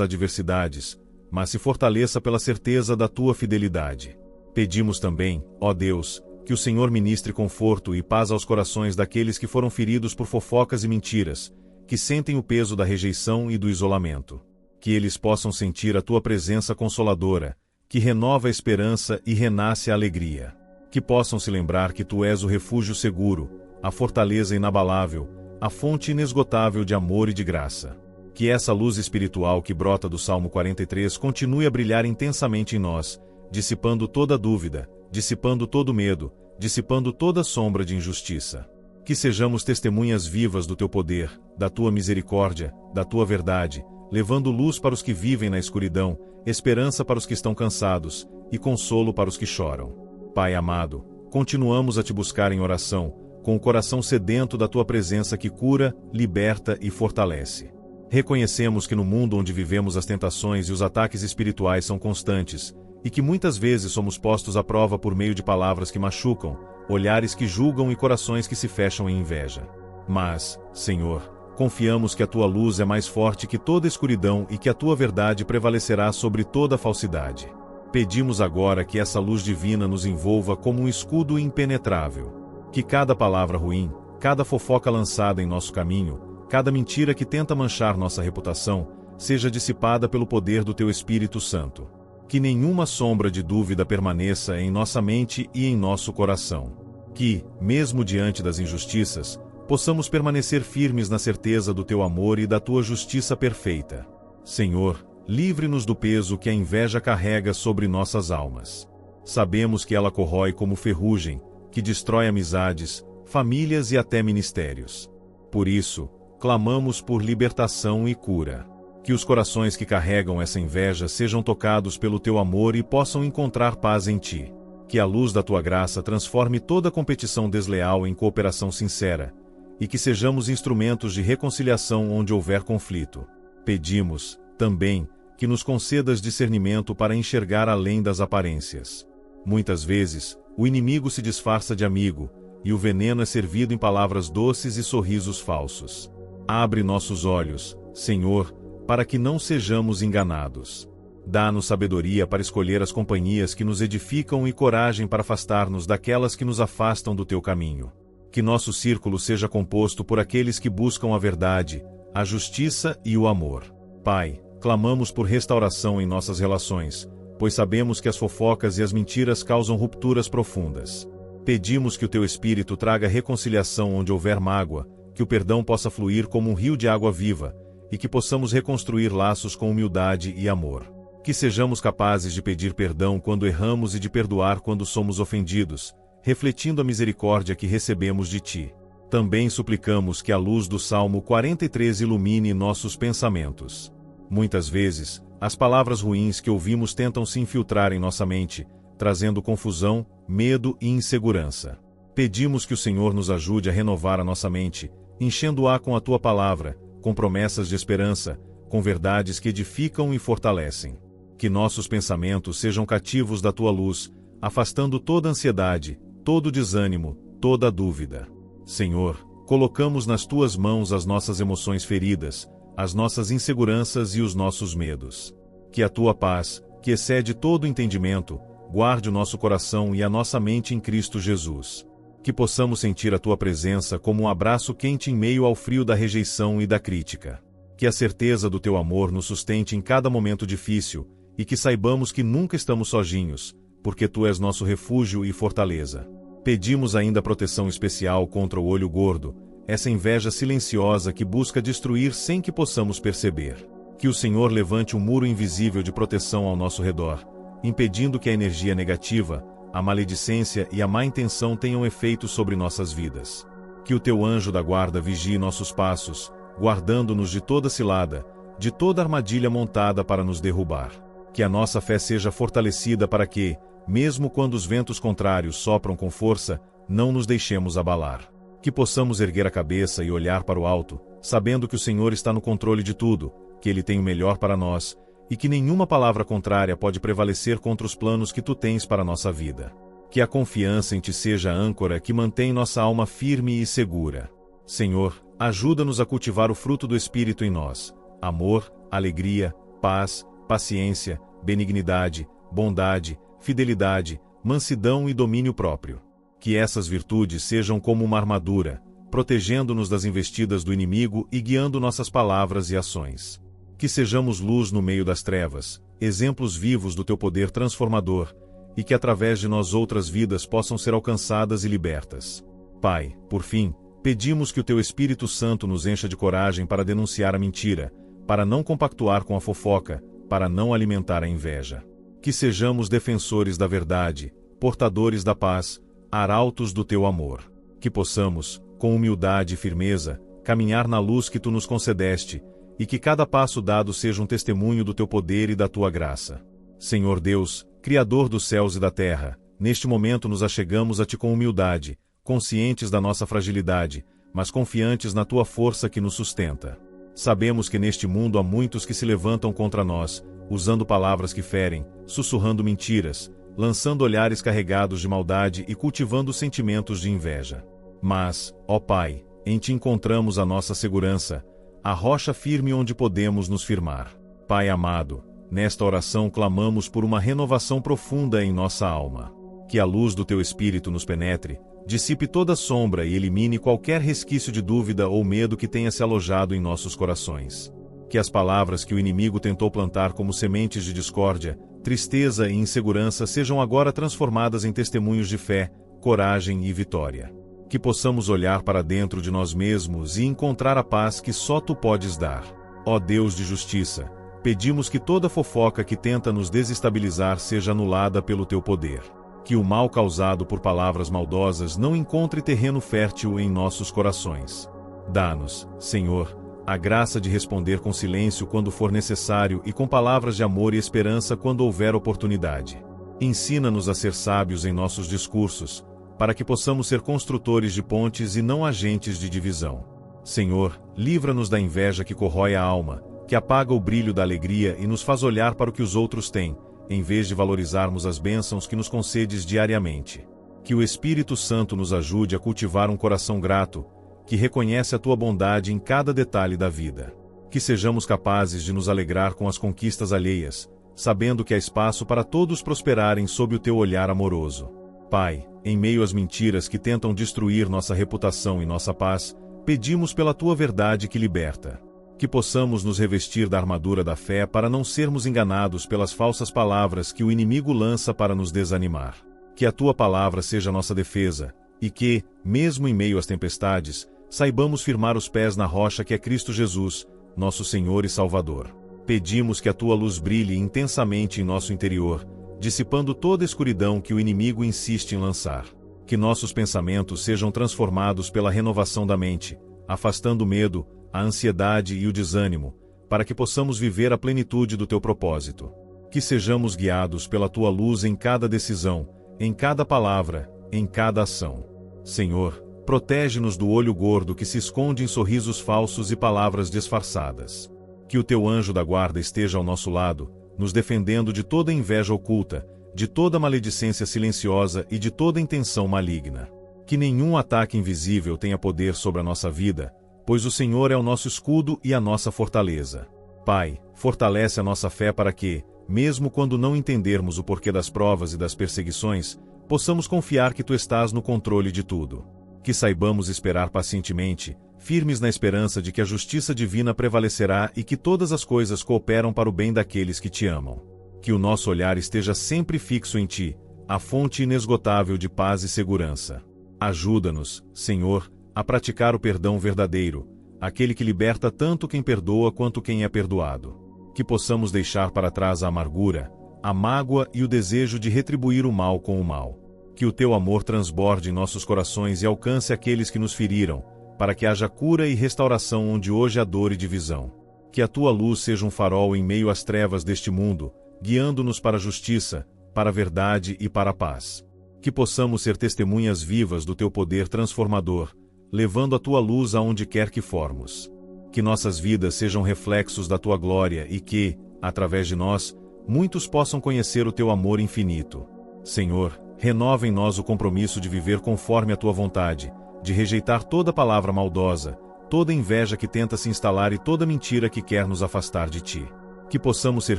adversidades, mas se fortaleça pela certeza da tua fidelidade. Pedimos também, ó Deus, que o Senhor ministre conforto e paz aos corações daqueles que foram feridos por fofocas e mentiras, que sentem o peso da rejeição e do isolamento. Que eles possam sentir a tua presença consoladora, que renova a esperança e renasce a alegria. Que possam se lembrar que tu és o refúgio seguro, a fortaleza inabalável, a fonte inesgotável de amor e de graça. Que essa luz espiritual que brota do Salmo 43 continue a brilhar intensamente em nós, dissipando toda dúvida, dissipando todo medo, dissipando toda sombra de injustiça. Que sejamos testemunhas vivas do teu poder, da tua misericórdia, da tua verdade, levando luz para os que vivem na escuridão, esperança para os que estão cansados, e consolo para os que choram. Pai amado, continuamos a te buscar em oração, com o coração sedento da tua presença que cura, liberta e fortalece. Reconhecemos que no mundo onde vivemos as tentações e os ataques espirituais são constantes, e que muitas vezes somos postos à prova por meio de palavras que machucam, olhares que julgam e corações que se fecham em inveja. Mas, Senhor, confiamos que a tua luz é mais forte que toda escuridão e que a tua verdade prevalecerá sobre toda falsidade. Pedimos agora que essa luz divina nos envolva como um escudo impenetrável. Que cada palavra ruim, cada fofoca lançada em nosso caminho, cada mentira que tenta manchar nossa reputação, seja dissipada pelo poder do teu Espírito Santo. Que nenhuma sombra de dúvida permaneça em nossa mente e em nosso coração. Que, mesmo diante das injustiças, possamos permanecer firmes na certeza do teu amor e da tua justiça perfeita. Senhor, livre-nos do peso que a inveja carrega sobre nossas almas. Sabemos que ela corrói como ferrugem, que destrói amizades, famílias e até ministérios. Por isso, clamamos por libertação e cura. Que os corações que carregam essa inveja sejam tocados pelo teu amor e possam encontrar paz em ti. Que a luz da tua graça transforme toda competição desleal em cooperação sincera, e que sejamos instrumentos de reconciliação onde houver conflito. Pedimos, também, que nos concedas discernimento para enxergar além das aparências. Muitas vezes, o inimigo se disfarça de amigo, e o veneno é servido em palavras doces e sorrisos falsos. Abre nossos olhos, Senhor, para que não sejamos enganados. Dá-nos sabedoria para escolher as companhias que nos edificam e coragem para afastar-nos daquelas que nos afastam do teu caminho. Que nosso círculo seja composto por aqueles que buscam a verdade, a justiça e o amor. Pai, clamamos por restauração em nossas relações, pois sabemos que as fofocas e as mentiras causam rupturas profundas. Pedimos que o teu Espírito traga reconciliação onde houver mágoa, que o perdão possa fluir como um rio de água viva, e que possamos reconstruir laços com humildade e amor. Que sejamos capazes de pedir perdão quando erramos e de perdoar quando somos ofendidos, refletindo a misericórdia que recebemos de ti. Também suplicamos que a luz do Salmo 43 ilumine nossos pensamentos. Muitas vezes, as palavras ruins que ouvimos tentam se infiltrar em nossa mente, trazendo confusão, medo e insegurança. Pedimos que o Senhor nos ajude a renovar a nossa mente, enchendo-a com a tua palavra, com promessas de esperança, com verdades que edificam e fortalecem. Que nossos pensamentos sejam cativos da tua luz, afastando toda ansiedade, todo desânimo, toda dúvida. Senhor, colocamos nas tuas mãos as nossas emoções feridas, as nossas inseguranças e os nossos medos. Que a tua paz, que excede todo entendimento, guarde o nosso coração e a nossa mente em Cristo Jesus. Que possamos sentir a tua presença como um abraço quente em meio ao frio da rejeição e da crítica. Que a certeza do teu amor nos sustente em cada momento difícil, e que saibamos que nunca estamos sozinhos, porque tu és nosso refúgio e fortaleza. Pedimos ainda proteção especial contra o olho gordo, essa inveja silenciosa que busca destruir sem que possamos perceber. Que o Senhor levante um muro invisível de proteção ao nosso redor, impedindo que a energia negativa, a maledicência e a má intenção tenham efeito sobre nossas vidas. Que o teu anjo da guarda vigie nossos passos, guardando-nos de toda cilada, de toda armadilha montada para nos derrubar. Que a nossa fé seja fortalecida para que, mesmo quando os ventos contrários sopram com força, não nos deixemos abalar. Que possamos erguer a cabeça e olhar para o alto, sabendo que o Senhor está no controle de tudo, que Ele tem o melhor para nós, e que nenhuma palavra contrária pode prevalecer contra os planos que tu tens para a nossa vida. Que a confiança em ti seja a âncora que mantém nossa alma firme e segura. Senhor, ajuda-nos a cultivar o fruto do Espírito em nós: amor, alegria, paz, paciência, benignidade, bondade, fidelidade, mansidão e domínio próprio. Que essas virtudes sejam como uma armadura, protegendo-nos das investidas do inimigo e guiando nossas palavras e ações. Que sejamos luz no meio das trevas, exemplos vivos do teu poder transformador, e que através de nós outras vidas possam ser alcançadas e libertas. Pai, por fim, pedimos que o teu Espírito Santo nos encha de coragem para denunciar a mentira, para não compactuar com a fofoca, para não alimentar a inveja. Que sejamos defensores da verdade, portadores da paz, arautos do teu amor. Que possamos, com humildade e firmeza, caminhar na luz que tu nos concedeste, e que cada passo dado seja um testemunho do teu poder e da tua graça. Senhor Deus, Criador dos céus e da terra, neste momento nos achegamos a ti com humildade, conscientes da nossa fragilidade, mas confiantes na tua força que nos sustenta. Sabemos que neste mundo há muitos que se levantam contra nós, usando palavras que ferem, sussurrando mentiras, lançando olhares carregados de maldade e cultivando sentimentos de inveja. Mas, ó Pai, em Ti encontramos a nossa segurança, a rocha firme onde podemos nos firmar. Pai amado, nesta oração clamamos por uma renovação profunda em nossa alma. Que a luz do Teu Espírito nos penetre, dissipe toda sombra e elimine qualquer resquício de dúvida ou medo que tenha se alojado em nossos corações. Que as palavras que o inimigo tentou plantar como sementes de discórdia, tristeza e insegurança sejam agora transformadas em testemunhos de fé, coragem e vitória. Que possamos olhar para dentro de nós mesmos e encontrar a paz que só Tu podes dar. Ó Deus de justiça, pedimos que toda fofoca que tenta nos desestabilizar seja anulada pelo Teu poder. Que o mal causado por palavras maldosas não encontre terreno fértil em nossos corações. Dá-nos, Senhor, a graça de responder com silêncio quando for necessário e com palavras de amor e esperança quando houver oportunidade. Ensina-nos a ser sábios em nossos discursos, para que possamos ser construtores de pontes e não agentes de divisão. Senhor, livra-nos da inveja que corrói a alma, que apaga o brilho da alegria e nos faz olhar para o que os outros têm, em vez de valorizarmos as bênçãos que nos concedes diariamente. Que o Espírito Santo nos ajude a cultivar um coração grato, que reconhece a Tua bondade em cada detalhe da vida. Que sejamos capazes de nos alegrar com as conquistas alheias, sabendo que há espaço para todos prosperarem sob o Teu olhar amoroso. Pai, em meio às mentiras que tentam destruir nossa reputação e nossa paz, pedimos pela Tua verdade que liberta. Que possamos nos revestir da armadura da fé para não sermos enganados pelas falsas palavras que o inimigo lança para nos desanimar. Que a Tua palavra seja nossa defesa, e que, mesmo em meio às tempestades, saibamos firmar os pés na rocha que é Cristo Jesus, nosso Senhor e Salvador. Pedimos que a Tua luz brilhe intensamente em nosso interior, dissipando toda a escuridão que o inimigo insiste em lançar. Que nossos pensamentos sejam transformados pela renovação da mente, afastando o medo, a ansiedade e o desânimo, para que possamos viver a plenitude do Teu propósito. Que sejamos guiados pela Tua luz em cada decisão, em cada palavra, em cada ação. Senhor, protege-nos do olho gordo que se esconde em sorrisos falsos e palavras disfarçadas. Que o Teu anjo da guarda esteja ao nosso lado, nos defendendo de toda inveja oculta, de toda maledicência silenciosa e de toda intenção maligna. Que nenhum ataque invisível tenha poder sobre a nossa vida, pois o Senhor é o nosso escudo e a nossa fortaleza. Pai, fortalece a nossa fé para que, mesmo quando não entendermos o porquê das provas e das perseguições, possamos confiar que Tu estás no controle de tudo. Que saibamos esperar pacientemente, firmes na esperança de que a justiça divina prevalecerá e que todas as coisas cooperam para o bem daqueles que Te amam. Que o nosso olhar esteja sempre fixo em Ti, a fonte inesgotável de paz e segurança. Ajuda-nos, Senhor, a praticar o perdão verdadeiro, aquele que liberta tanto quem perdoa quanto quem é perdoado. Que possamos deixar para trás a amargura, a mágoa e o desejo de retribuir o mal com o mal. Que o Teu amor transborde em nossos corações e alcance aqueles que nos feriram, para que haja cura e restauração onde hoje há dor e divisão. Que a Tua luz seja um farol em meio às trevas deste mundo, guiando-nos para a justiça, para a verdade e para a paz. Que possamos ser testemunhas vivas do Teu poder transformador, levando a Tua luz aonde quer que formos. Que nossas vidas sejam reflexos da Tua glória e que, através de nós, muitos possam conhecer o Teu amor infinito. Senhor, renova em nós o compromisso de viver conforme a Tua vontade, de rejeitar toda palavra maldosa, toda inveja que tenta se instalar e toda mentira que quer nos afastar de Ti. Que possamos ser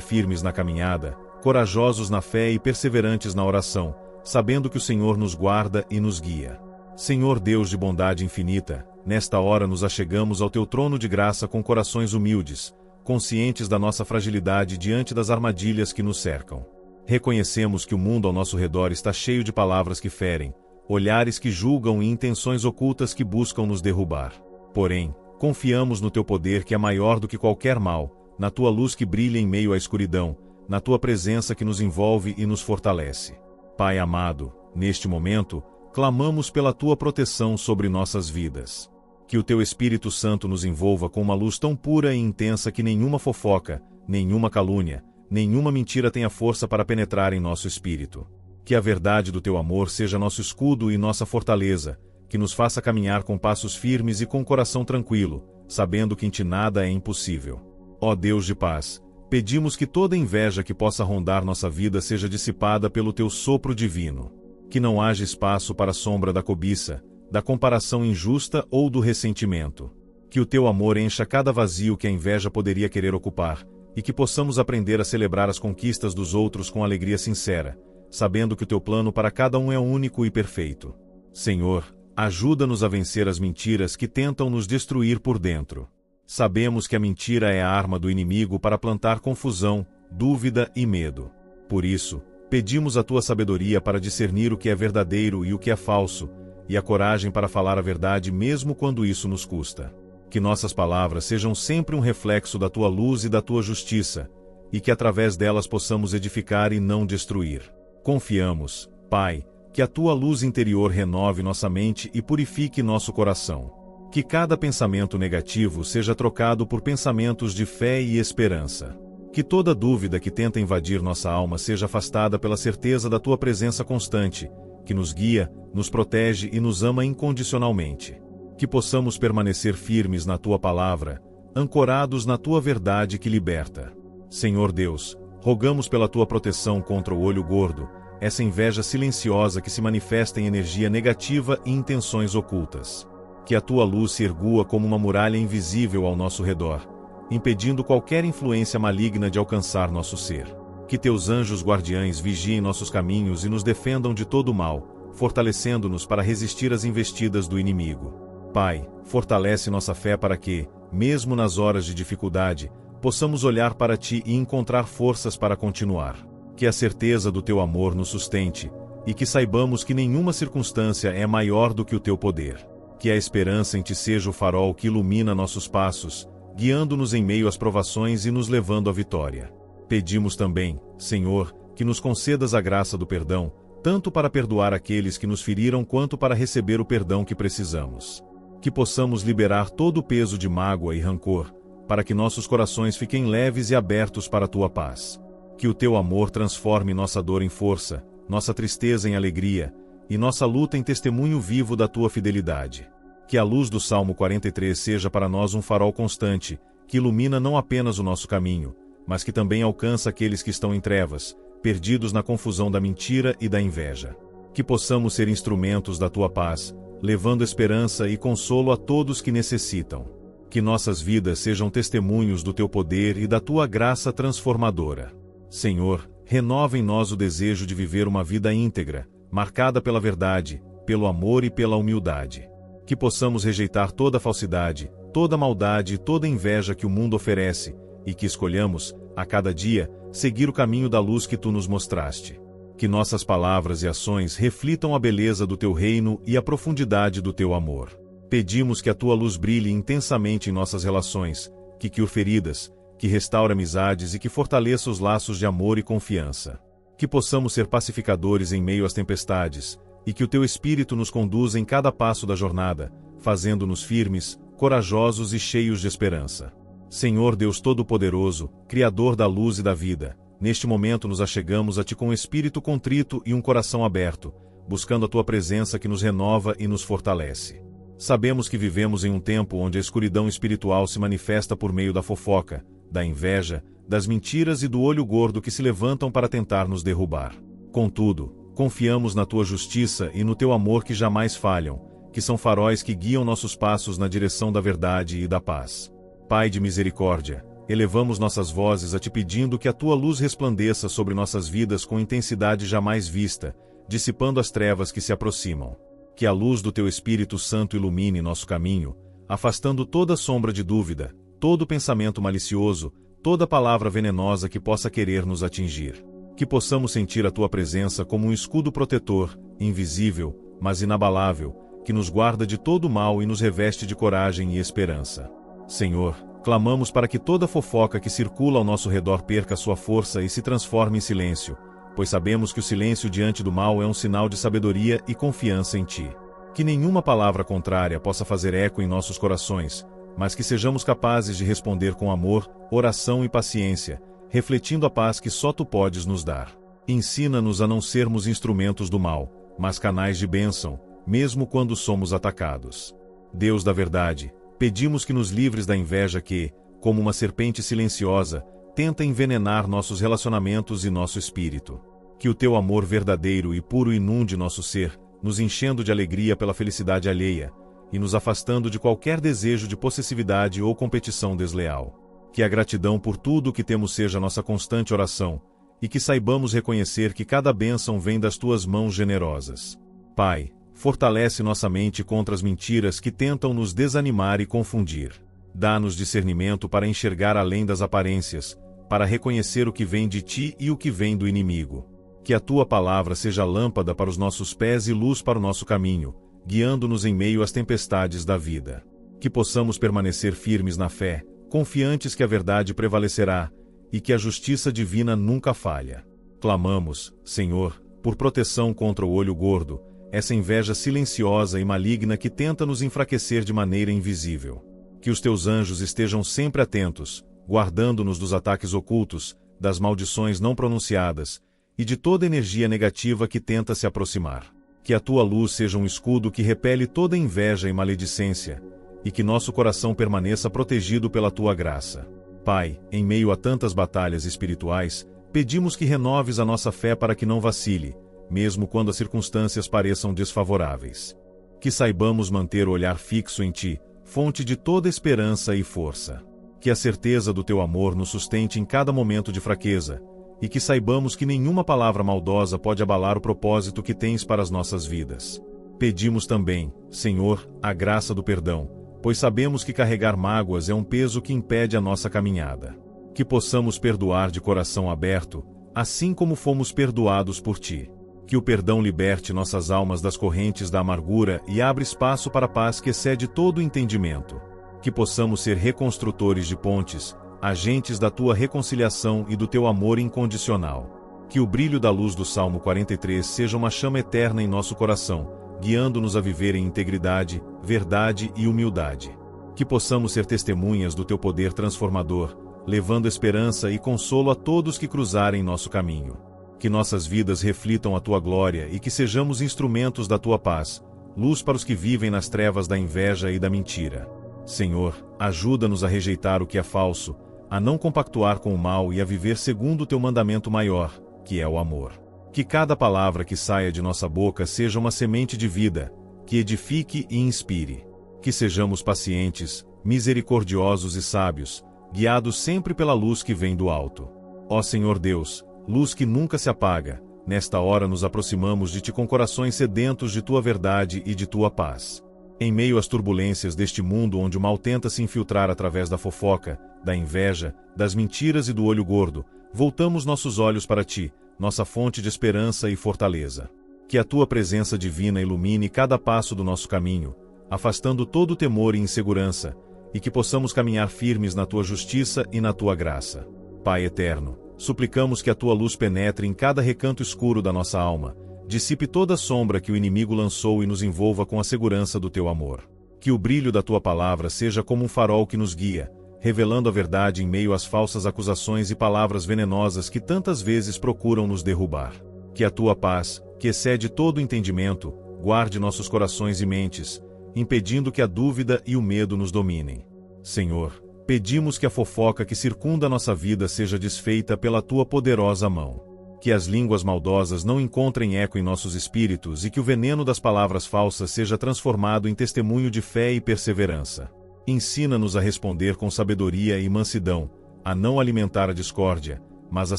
firmes na caminhada, corajosos na fé e perseverantes na oração, sabendo que o Senhor nos guarda e nos guia. Senhor Deus de bondade infinita, nesta hora nos achegamos ao Teu trono de graça com corações humildes, conscientes da nossa fragilidade diante das armadilhas que nos cercam. Reconhecemos que o mundo ao nosso redor está cheio de palavras que ferem, olhares que julgam e intenções ocultas que buscam nos derrubar. Porém, confiamos no Teu poder que é maior do que qualquer mal, na Tua luz que brilha em meio à escuridão, na Tua presença que nos envolve e nos fortalece. Pai amado, neste momento, clamamos pela Tua proteção sobre nossas vidas. Que o Teu Espírito Santo nos envolva com uma luz tão pura e intensa que nenhuma fofoca, nenhuma calúnia, nenhuma mentira tenha força para penetrar em nosso espírito. Que a verdade do Teu amor seja nosso escudo e nossa fortaleza, que nos faça caminhar com passos firmes e com coração tranquilo, sabendo que em Ti nada é impossível. Ó Deus de paz, pedimos que toda inveja que possa rondar nossa vida seja dissipada pelo teu sopro divino. Que não haja espaço para a sombra da cobiça, da comparação injusta ou do ressentimento. Que o teu amor encha cada vazio que a inveja poderia querer ocupar, e que possamos aprender a celebrar as conquistas dos outros com alegria sincera, sabendo que o teu plano para cada um é único e perfeito. Senhor, ajuda-nos a vencer as mentiras que tentam nos destruir por dentro. Sabemos que a mentira é a arma do inimigo para plantar confusão, dúvida e medo. Por isso, pedimos a tua sabedoria para discernir o que é verdadeiro e o que é falso, e a coragem para falar a verdade mesmo quando isso nos custa. Que nossas palavras sejam sempre um reflexo da tua luz e da tua justiça, e que através delas possamos edificar e não destruir. Confiamos, Pai, que a tua luz interior renove nossa mente e purifique nosso coração. Que cada pensamento negativo seja trocado por pensamentos de fé e esperança. Que toda dúvida que tenta invadir nossa alma seja afastada pela certeza da tua presença constante, que nos guia, nos protege e nos ama incondicionalmente. Que possamos permanecer firmes na tua palavra, ancorados na tua verdade que liberta. Senhor Deus, rogamos pela tua proteção contra o olho gordo, essa inveja silenciosa que se manifesta em energia negativa e intenções ocultas. Que a tua luz se ergua como uma muralha invisível ao nosso redor, impedindo qualquer influência maligna de alcançar nosso ser. Que teus anjos guardiães vigiem nossos caminhos e nos defendam de todo o mal, fortalecendo-nos para resistir às investidas do inimigo. Pai, fortalece nossa fé para que, mesmo nas horas de dificuldade, possamos olhar para ti e encontrar forças para continuar. Que a certeza do teu amor nos sustente, e que saibamos que nenhuma circunstância é maior do que o teu poder. Que a esperança em ti seja o farol que ilumina nossos passos, guiando-nos em meio às provações e nos levando à vitória. Pedimos também, Senhor, que nos concedas a graça do perdão, tanto para perdoar aqueles que nos feriram quanto para receber o perdão que precisamos. Que possamos liberar todo o peso de mágoa e rancor, para que nossos corações fiquem leves e abertos para a tua paz. Que o teu amor transforme nossa dor em força, nossa tristeza em alegria, e nossa luta em testemunho vivo da tua fidelidade. Que a luz do Salmo 43 seja para nós um farol constante, que ilumina não apenas o nosso caminho, mas que também alcança aqueles que estão em trevas, perdidos na confusão da mentira e da inveja. Que possamos ser instrumentos da tua paz, levando esperança e consolo a todos que necessitam. Que nossas vidas sejam testemunhos do teu poder e da tua graça transformadora. Senhor, renova em nós o desejo de viver uma vida íntegra, marcada pela verdade, pelo amor e pela humildade. Que possamos rejeitar toda falsidade, toda maldade e toda inveja que o mundo oferece, e que escolhamos, a cada dia, seguir o caminho da luz que tu nos mostraste. Que nossas palavras e ações reflitam a beleza do teu reino e a profundidade do teu amor. Pedimos que a tua luz brilhe intensamente em nossas relações, que cure feridas, que restaure amizades e que fortaleça os laços de amor e confiança. Que possamos ser pacificadores em meio às tempestades, e que o teu Espírito nos conduza em cada passo da jornada, fazendo-nos firmes, corajosos e cheios de esperança. Senhor Deus Todo-Poderoso, Criador da luz e da vida, neste momento nos achegamos a ti com um espírito contrito e um coração aberto, buscando a tua presença que nos renova e nos fortalece. Sabemos que vivemos em um tempo onde a escuridão espiritual se manifesta por meio da fofoca, da inveja, das mentiras e do olho gordo que se levantam para tentar nos derrubar. Contudo, confiamos na tua justiça e no teu amor que jamais falham, que são faróis que guiam nossos passos na direção da verdade e da paz. Pai de misericórdia, elevamos nossas vozes a ti pedindo que a tua luz resplandeça sobre nossas vidas com intensidade jamais vista, dissipando as trevas que se aproximam. Que a luz do teu Espírito Santo ilumine nosso caminho, afastando toda sombra de dúvida, todo pensamento malicioso, toda palavra venenosa que possa querer nos atingir. Que possamos sentir a tua presença como um escudo protetor, invisível, mas inabalável, que nos guarda de todo o mal e nos reveste de coragem e esperança. Senhor, clamamos para que toda fofoca que circula ao nosso redor perca sua força e se transforme em silêncio, pois sabemos que o silêncio diante do mal é um sinal de sabedoria e confiança em ti. Que nenhuma palavra contrária possa fazer eco em nossos corações, mas que sejamos capazes de responder com amor, oração e paciência, refletindo a paz que só tu podes nos dar. Ensina-nos a não sermos instrumentos do mal, mas canais de bênção, mesmo quando somos atacados. Deus da verdade, pedimos que nos livres da inveja que, como uma serpente silenciosa, tenta envenenar nossos relacionamentos e nosso espírito. Que o teu amor verdadeiro e puro inunde nosso ser, nos enchendo de alegria pela felicidade alheia, e nos afastando de qualquer desejo de possessividade ou competição desleal. Que a gratidão por tudo o que temos seja nossa constante oração, e que saibamos reconhecer que cada bênção vem das tuas mãos generosas. Pai, fortalece nossa mente contra as mentiras que tentam nos desanimar e confundir. Dá-nos discernimento para enxergar além das aparências, para reconhecer o que vem de ti e o que vem do inimigo. Que a tua palavra seja lâmpada para os nossos pés e luz para o nosso caminho, guiando-nos em meio às tempestades da vida. Que possamos permanecer firmes na fé, confiantes que a verdade prevalecerá, e que a justiça divina nunca falha. Clamamos, Senhor, por proteção contra o olho gordo, essa inveja silenciosa e maligna que tenta nos enfraquecer de maneira invisível. Que os teus anjos estejam sempre atentos, guardando-nos dos ataques ocultos, das maldições não pronunciadas, e de toda energia negativa que tenta se aproximar. Que a tua luz seja um escudo que repele toda inveja e maledicência, e que nosso coração permaneça protegido pela tua graça. Pai, em meio a tantas batalhas espirituais, pedimos que renoves a nossa fé para que não vacile, mesmo quando as circunstâncias pareçam desfavoráveis. Que saibamos manter o olhar fixo em ti, fonte de toda esperança e força. Que a certeza do teu amor nos sustente em cada momento de fraqueza, e que saibamos que nenhuma palavra maldosa pode abalar o propósito que tens para as nossas vidas. Pedimos também, Senhor, a graça do perdão, pois sabemos que carregar mágoas é um peso que impede a nossa caminhada. Que possamos perdoar de coração aberto, assim como fomos perdoados por ti. Que o perdão liberte nossas almas das correntes da amargura e abra espaço para a paz que excede todo o entendimento. Que possamos ser reconstrutores de pontes, agentes da tua reconciliação e do teu amor incondicional. Que o brilho da luz do Salmo 43 seja uma chama eterna em nosso coração, guiando-nos a viver em integridade, verdade e humildade. Que possamos ser testemunhas do teu poder transformador, levando esperança e consolo a todos que cruzarem nosso caminho. Que nossas vidas reflitam a tua glória e que sejamos instrumentos da tua paz, luz para os que vivem nas trevas da inveja e da mentira. Senhor, ajuda-nos a rejeitar o que é falso, a não compactuar com o mal e a viver segundo o teu mandamento maior, que é o amor. Que cada palavra que saia de nossa boca seja uma semente de vida, que edifique e inspire. Que sejamos pacientes, misericordiosos e sábios, guiados sempre pela luz que vem do alto. Ó Senhor Deus, luz que nunca se apaga, nesta hora nos aproximamos de ti com corações sedentos de tua verdade e de tua paz. Em meio às turbulências deste mundo onde o mal tenta se infiltrar através da fofoca, da inveja, das mentiras e do olho gordo, voltamos nossos olhos para ti, nossa fonte de esperança e fortaleza. Que a tua presença divina ilumine cada passo do nosso caminho, afastando todo o temor e insegurança, e que possamos caminhar firmes na tua justiça e na tua graça. Pai eterno, suplicamos que a tua luz penetre em cada recanto escuro da nossa alma, dissipe toda a sombra que o inimigo lançou e nos envolva com a segurança do teu amor. Que o brilho da tua palavra seja como um farol que nos guia, revelando a verdade em meio às falsas acusações e palavras venenosas que tantas vezes procuram nos derrubar. Que a tua paz, que excede todo o entendimento, guarde nossos corações e mentes, impedindo que a dúvida e o medo nos dominem. Senhor, pedimos que a fofoca que circunda a nossa vida seja desfeita pela tua poderosa mão. Que as línguas maldosas não encontrem eco em nossos espíritos e que o veneno das palavras falsas seja transformado em testemunho de fé e perseverança. Ensina-nos a responder com sabedoria e mansidão, a não alimentar a discórdia, mas a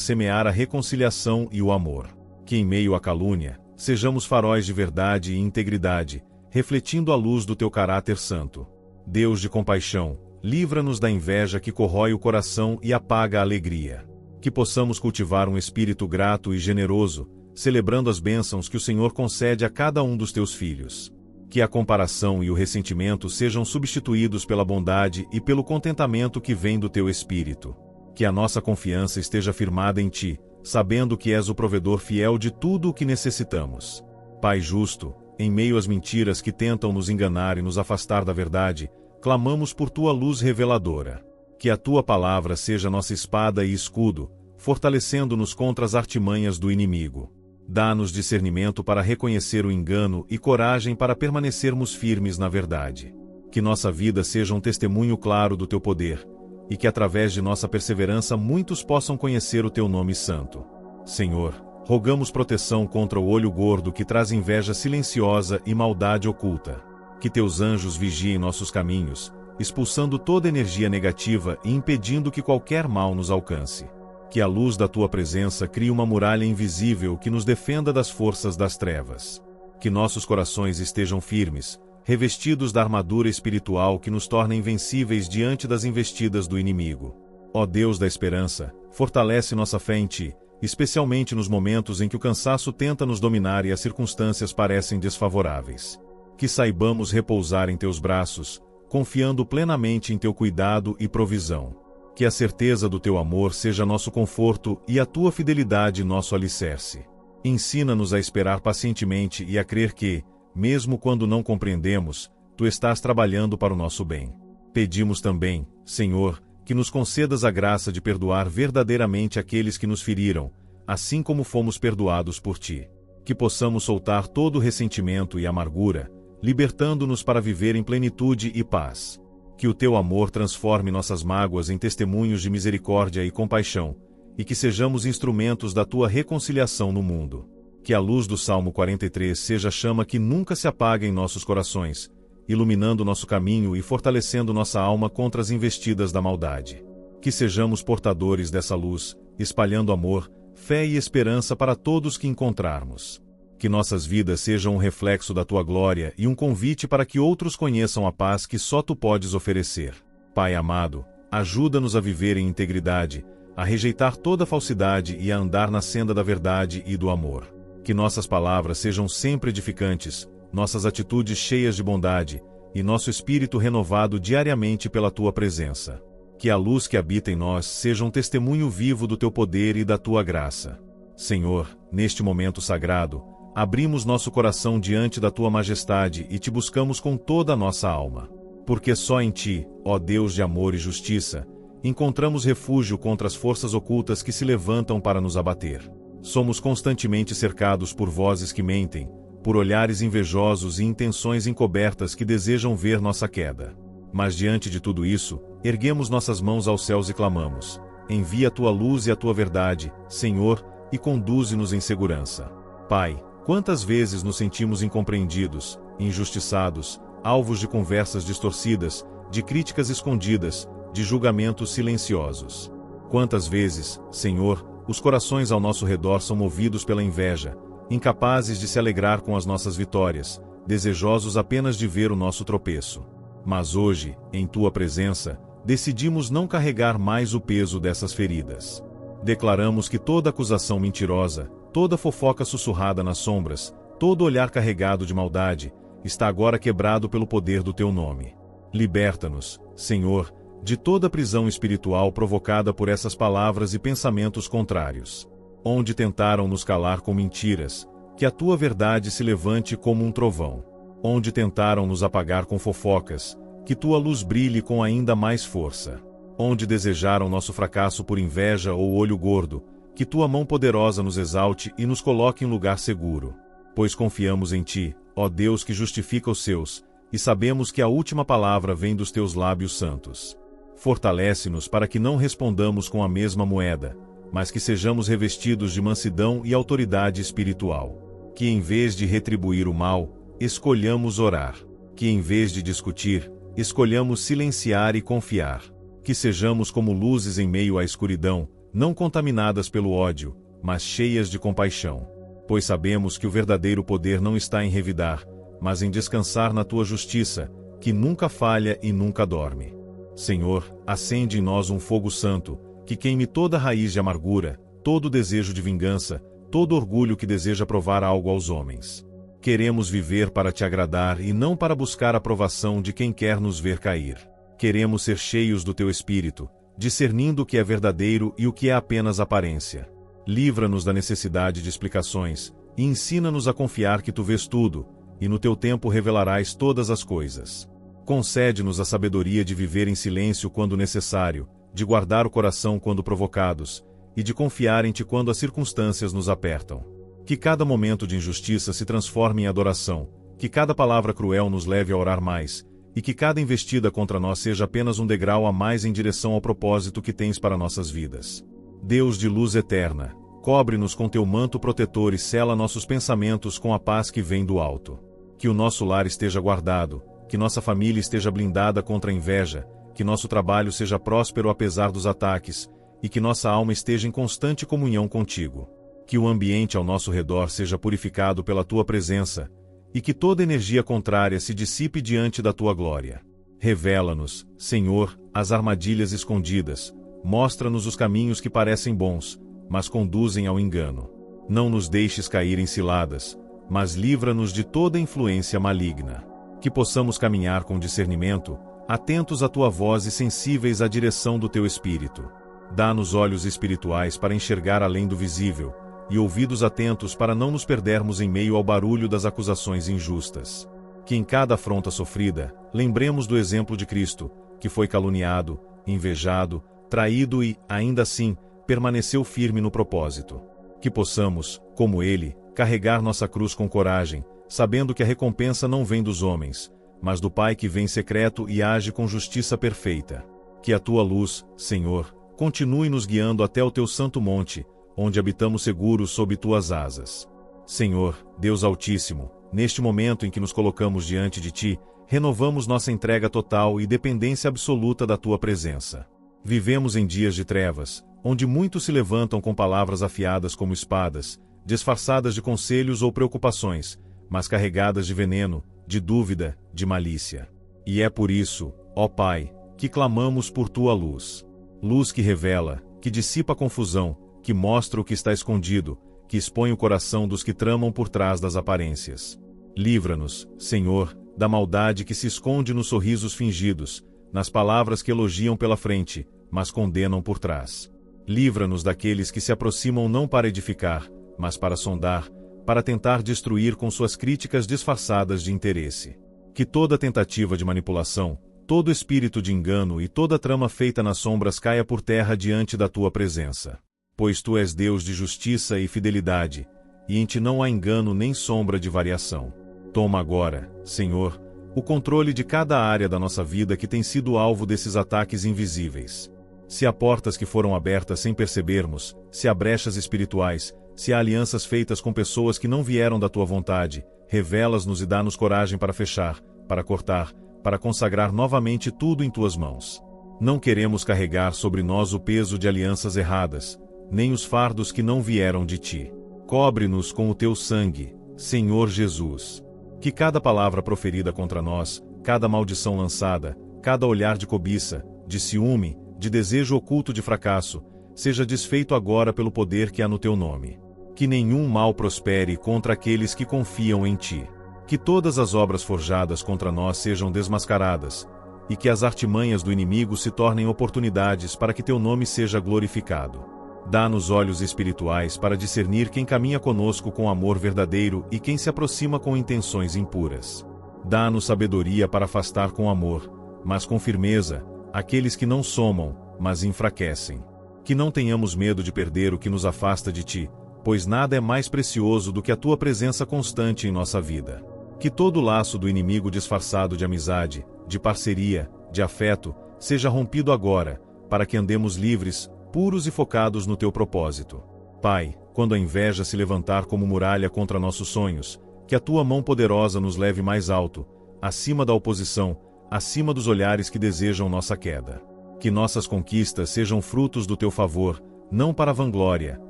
semear a reconciliação e o amor. Que em meio à calúnia, sejamos faróis de verdade e integridade, refletindo a luz do teu caráter santo. Deus de compaixão, livra-nos da inveja que corrói o coração e apaga a alegria. Que possamos cultivar um espírito grato e generoso, celebrando as bênçãos que o Senhor concede a cada um dos teus filhos. Que a comparação e o ressentimento sejam substituídos pela bondade e pelo contentamento que vem do teu Espírito. Que a nossa confiança esteja firmada em ti, sabendo que és o provedor fiel de tudo o que necessitamos. Pai justo, em meio às mentiras que tentam nos enganar e nos afastar da verdade, clamamos por tua luz reveladora. Que a tua palavra seja nossa espada e escudo, fortalecendo-nos contra as artimanhas do inimigo. Dá-nos discernimento para reconhecer o engano e coragem para permanecermos firmes na verdade. Que nossa vida seja um testemunho claro do teu poder, e que através de nossa perseverança muitos possam conhecer o teu nome santo. Senhor, rogamos proteção contra o olho gordo que traz inveja silenciosa e maldade oculta. Que teus anjos vigiem nossos caminhos, expulsando toda energia negativa e impedindo que qualquer mal nos alcance. Que a luz da tua presença crie uma muralha invisível que nos defenda das forças das trevas. Que nossos corações estejam firmes, revestidos da armadura espiritual que nos torna invencíveis diante das investidas do inimigo. Ó Deus da esperança, fortalece nossa fé em ti, especialmente nos momentos em que o cansaço tenta nos dominar e as circunstâncias parecem desfavoráveis. Que saibamos repousar em teus braços, confiando plenamente em teu cuidado e provisão. Que a certeza do teu amor seja nosso conforto e a tua fidelidade nosso alicerce. Ensina-nos a esperar pacientemente e a crer que, mesmo quando não compreendemos, tu estás trabalhando para o nosso bem. Pedimos também, Senhor, que nos concedas a graça de perdoar verdadeiramente aqueles que nos feriram, assim como fomos perdoados por ti. Que possamos soltar todo o ressentimento e amargura, libertando-nos para viver em plenitude e paz. Que o teu amor transforme nossas mágoas em testemunhos de misericórdia e compaixão, e que sejamos instrumentos da tua reconciliação no mundo. Que a luz do Salmo 43 seja a chama que nunca se apaga em nossos corações, iluminando nosso caminho e fortalecendo nossa alma contra as investidas da maldade. Que sejamos portadores dessa luz, espalhando amor, fé e esperança para todos que encontrarmos. Que nossas vidas sejam um reflexo da tua glória e um convite para que outros conheçam a paz que só tu podes oferecer. Pai amado, ajuda-nos a viver em integridade, a rejeitar toda falsidade e a andar na senda da verdade e do amor. Que nossas palavras sejam sempre edificantes, nossas atitudes cheias de bondade, e nosso espírito renovado diariamente pela tua presença. Que a luz que habita em nós seja um testemunho vivo do teu poder e da tua graça. Senhor, neste momento sagrado, abrimos nosso coração diante da tua majestade e te buscamos com toda a nossa alma. Porque só em ti, ó Deus de amor e justiça, encontramos refúgio contra as forças ocultas que se levantam para nos abater. Somos constantemente cercados por vozes que mentem, por olhares invejosos e intenções encobertas que desejam ver nossa queda. Mas diante de tudo isso, erguemos nossas mãos aos céus e clamamos: envia a tua luz e a tua verdade, Senhor, e conduze-nos em segurança. Pai, quantas vezes nos sentimos incompreendidos, injustiçados, alvos de conversas distorcidas, de críticas escondidas, de julgamentos silenciosos. Quantas vezes, Senhor, os corações ao nosso redor são movidos pela inveja, incapazes de se alegrar com as nossas vitórias, desejosos apenas de ver o nosso tropeço. Mas hoje, em tua presença, decidimos não carregar mais o peso dessas feridas. Declaramos que toda acusação mentirosa, toda fofoca sussurrada nas sombras, todo olhar carregado de maldade, está agora quebrado pelo poder do teu nome. Liberta-nos, Senhor, de toda prisão espiritual provocada por essas palavras e pensamentos contrários. Onde tentaram nos calar com mentiras, que a tua verdade se levante como um trovão. Onde tentaram nos apagar com fofocas, que tua luz brilhe com ainda mais força. Onde desejaram nosso fracasso por inveja ou olho gordo, que tua mão poderosa nos exalte e nos coloque em lugar seguro. Pois confiamos em ti, ó Deus que justifica os seus, e sabemos que a última palavra vem dos teus lábios santos. Fortalece-nos para que não respondamos com a mesma moeda, mas que sejamos revestidos de mansidão e autoridade espiritual. Que em vez de retribuir o mal, escolhamos orar. Que em vez de discutir, escolhamos silenciar e confiar. Que sejamos como luzes em meio à escuridão, não contaminadas pelo ódio, mas cheias de compaixão. Pois sabemos que o verdadeiro poder não está em revidar, mas em descansar na tua justiça, que nunca falha e nunca dorme. Senhor, acende em nós um fogo santo, que queime toda raiz de amargura, todo desejo de vingança, todo orgulho que deseja provar algo aos homens. Queremos viver para te agradar e não para buscar a aprovação de quem quer nos ver cair. Queremos ser cheios do teu Espírito, discernindo o que é verdadeiro e o que é apenas aparência. Livra-nos da necessidade de explicações, e ensina-nos a confiar que tu vês tudo, e no teu tempo revelarás todas as coisas. Concede-nos a sabedoria de viver em silêncio quando necessário, de guardar o coração quando provocados, e de confiar em ti quando as circunstâncias nos apertam. Que cada momento de injustiça se transforme em adoração, que cada palavra cruel nos leve a orar mais, e que cada investida contra nós seja apenas um degrau a mais em direção ao propósito que tens para nossas vidas. Deus de luz eterna, cobre-nos com teu manto protetor e sela nossos pensamentos com a paz que vem do alto. Que o nosso lar esteja guardado, que nossa família esteja blindada contra a inveja, que nosso trabalho seja próspero apesar dos ataques, e que nossa alma esteja em constante comunhão contigo. Que o ambiente ao nosso redor seja purificado pela tua presença, e que toda energia contrária se dissipe diante da tua glória. Revela-nos, Senhor, as armadilhas escondidas, mostra-nos os caminhos que parecem bons, mas conduzem ao engano. Não nos deixes cair em ciladas, mas livra-nos de toda influência maligna. Que possamos caminhar com discernimento, atentos à tua voz e sensíveis à direção do teu Espírito. Dá-nos olhos espirituais para enxergar além do visível, e ouvidos atentos para não nos perdermos em meio ao barulho das acusações injustas. Que em cada afronta sofrida, lembremos do exemplo de Cristo, que foi caluniado, invejado, traído e, ainda assim, permaneceu firme no propósito. Que possamos, como ele, carregar nossa cruz com coragem, sabendo que a recompensa não vem dos homens, mas do Pai que vem secreto e age com justiça perfeita. Que a tua luz, Senhor, continue nos guiando até o teu santo monte, onde habitamos seguros sob tuas asas. Senhor, Deus Altíssimo, neste momento em que nos colocamos diante de ti, renovamos nossa entrega total e dependência absoluta da tua presença. Vivemos em dias de trevas, onde muitos se levantam com palavras afiadas como espadas, disfarçadas de conselhos ou preocupações, mas carregadas de veneno, de dúvida, de malícia. E é por isso, ó Pai, que clamamos por tua luz. Luz que revela, que dissipa a confusão, que mostra o que está escondido, que expõe o coração dos que tramam por trás das aparências. Livra-nos, Senhor, da maldade que se esconde nos sorrisos fingidos, nas palavras que elogiam pela frente, mas condenam por trás. Livra-nos daqueles que se aproximam não para edificar, mas para sondar, para tentar destruir com suas críticas disfarçadas de interesse. Que toda tentativa de manipulação, todo espírito de engano e toda trama feita nas sombras caia por terra diante da tua presença. Pois tu és Deus de justiça e fidelidade, e em ti não há engano nem sombra de variação. Toma agora, Senhor, o controle de cada área da nossa vida que tem sido alvo desses ataques invisíveis. Se há portas que foram abertas sem percebermos, se há brechas espirituais, se há alianças feitas com pessoas que não vieram da tua vontade, revela-nos e dá-nos coragem para fechar, para cortar, para consagrar novamente tudo em tuas mãos. Não queremos carregar sobre nós o peso de alianças erradas, nem os fardos que não vieram de ti. Cobre-nos com o teu sangue, Senhor Jesus. Que cada palavra proferida contra nós, cada maldição lançada, cada olhar de cobiça, de ciúme, de desejo oculto de fracasso, seja desfeito agora pelo poder que há no teu nome. Que nenhum mal prospere contra aqueles que confiam em ti. Que todas as obras forjadas contra nós sejam desmascaradas, e que as artimanhas do inimigo se tornem oportunidades para que teu nome seja glorificado. Dá-nos olhos espirituais para discernir quem caminha conosco com amor verdadeiro e quem se aproxima com intenções impuras. Dá-nos sabedoria para afastar com amor, mas com firmeza, aqueles que não somam, mas enfraquecem. Que não tenhamos medo de perder o que nos afasta de ti, pois nada é mais precioso do que a tua presença constante em nossa vida. Que todo laço do inimigo disfarçado de amizade, de parceria, de afeto, seja rompido agora, para que andemos livres, puros e focados no teu propósito. Pai, quando a inveja se levantar como muralha contra nossos sonhos, que a tua mão poderosa nos leve mais alto, acima da oposição, acima dos olhares que desejam nossa queda. Que nossas conquistas sejam frutos do teu favor, não para vanglória,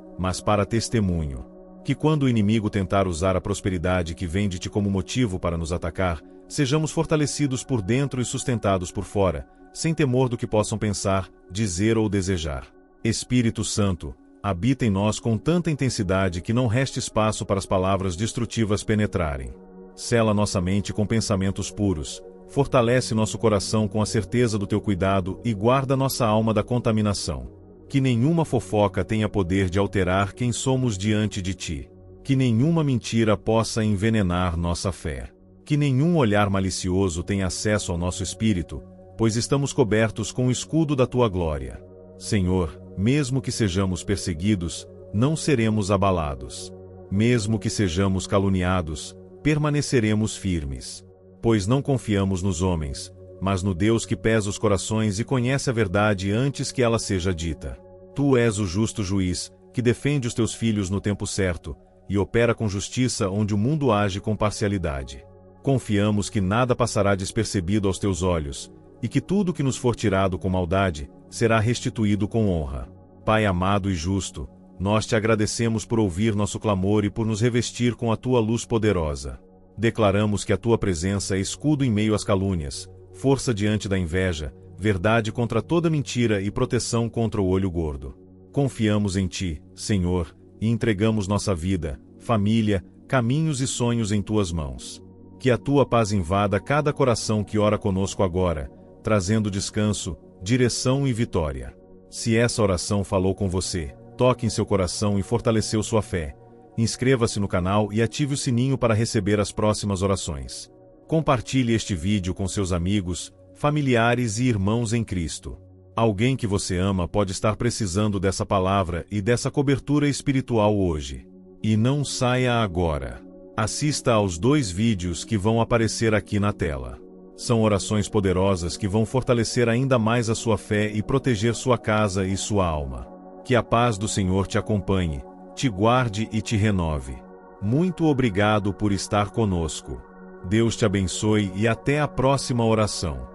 mas para testemunho. Que quando o inimigo tentar usar a prosperidade que vem de ti como motivo para nos atacar, sejamos fortalecidos por dentro e sustentados por fora, sem temor do que possam pensar, dizer ou desejar. Espírito Santo, habita em nós com tanta intensidade que não reste espaço para as palavras destrutivas penetrarem. Sela nossa mente com pensamentos puros, fortalece nosso coração com a certeza do teu cuidado e guarda nossa alma da contaminação. Que nenhuma fofoca tenha poder de alterar quem somos diante de ti. Que nenhuma mentira possa envenenar nossa fé. Que nenhum olhar malicioso tenha acesso ao nosso espírito, pois estamos cobertos com o escudo da tua glória. Senhor, mesmo que sejamos perseguidos, não seremos abalados. Mesmo que sejamos caluniados, permaneceremos firmes. Pois não confiamos nos homens, mas no Deus que pesa os corações e conhece a verdade antes que ela seja dita. Tu és o justo juiz, que defende os teus filhos no tempo certo, e opera com justiça onde o mundo age com parcialidade. Confiamos que nada passará despercebido aos teus olhos, e que tudo que nos for tirado com maldade, será restituído com honra. Pai amado e justo, nós te agradecemos por ouvir nosso clamor e por nos revestir com a tua luz poderosa. Declaramos que a tua presença é escudo em meio às calúnias, força diante da inveja, verdade contra toda mentira e proteção contra o olho gordo. Confiamos em ti, Senhor, e entregamos nossa vida, família, caminhos e sonhos em tuas mãos. Que a tua paz invada cada coração que ora conosco agora, trazendo descanso, direção e vitória. Se essa oração falou com você, toque em seu coração e fortaleceu sua fé. Inscreva-se no canal e ative o sininho para receber as próximas orações. Compartilhe este vídeo com seus amigos, familiares e irmãos em Cristo. Alguém que você ama pode estar precisando dessa palavra e dessa cobertura espiritual hoje. E não saia agora. Assista aos 2 vídeos que vão aparecer aqui na tela. São orações poderosas que vão fortalecer ainda mais a sua fé e proteger sua casa e sua alma. Que a paz do Senhor te acompanhe, te guarde e te renove. Muito obrigado por estar conosco. Deus te abençoe e até a próxima oração.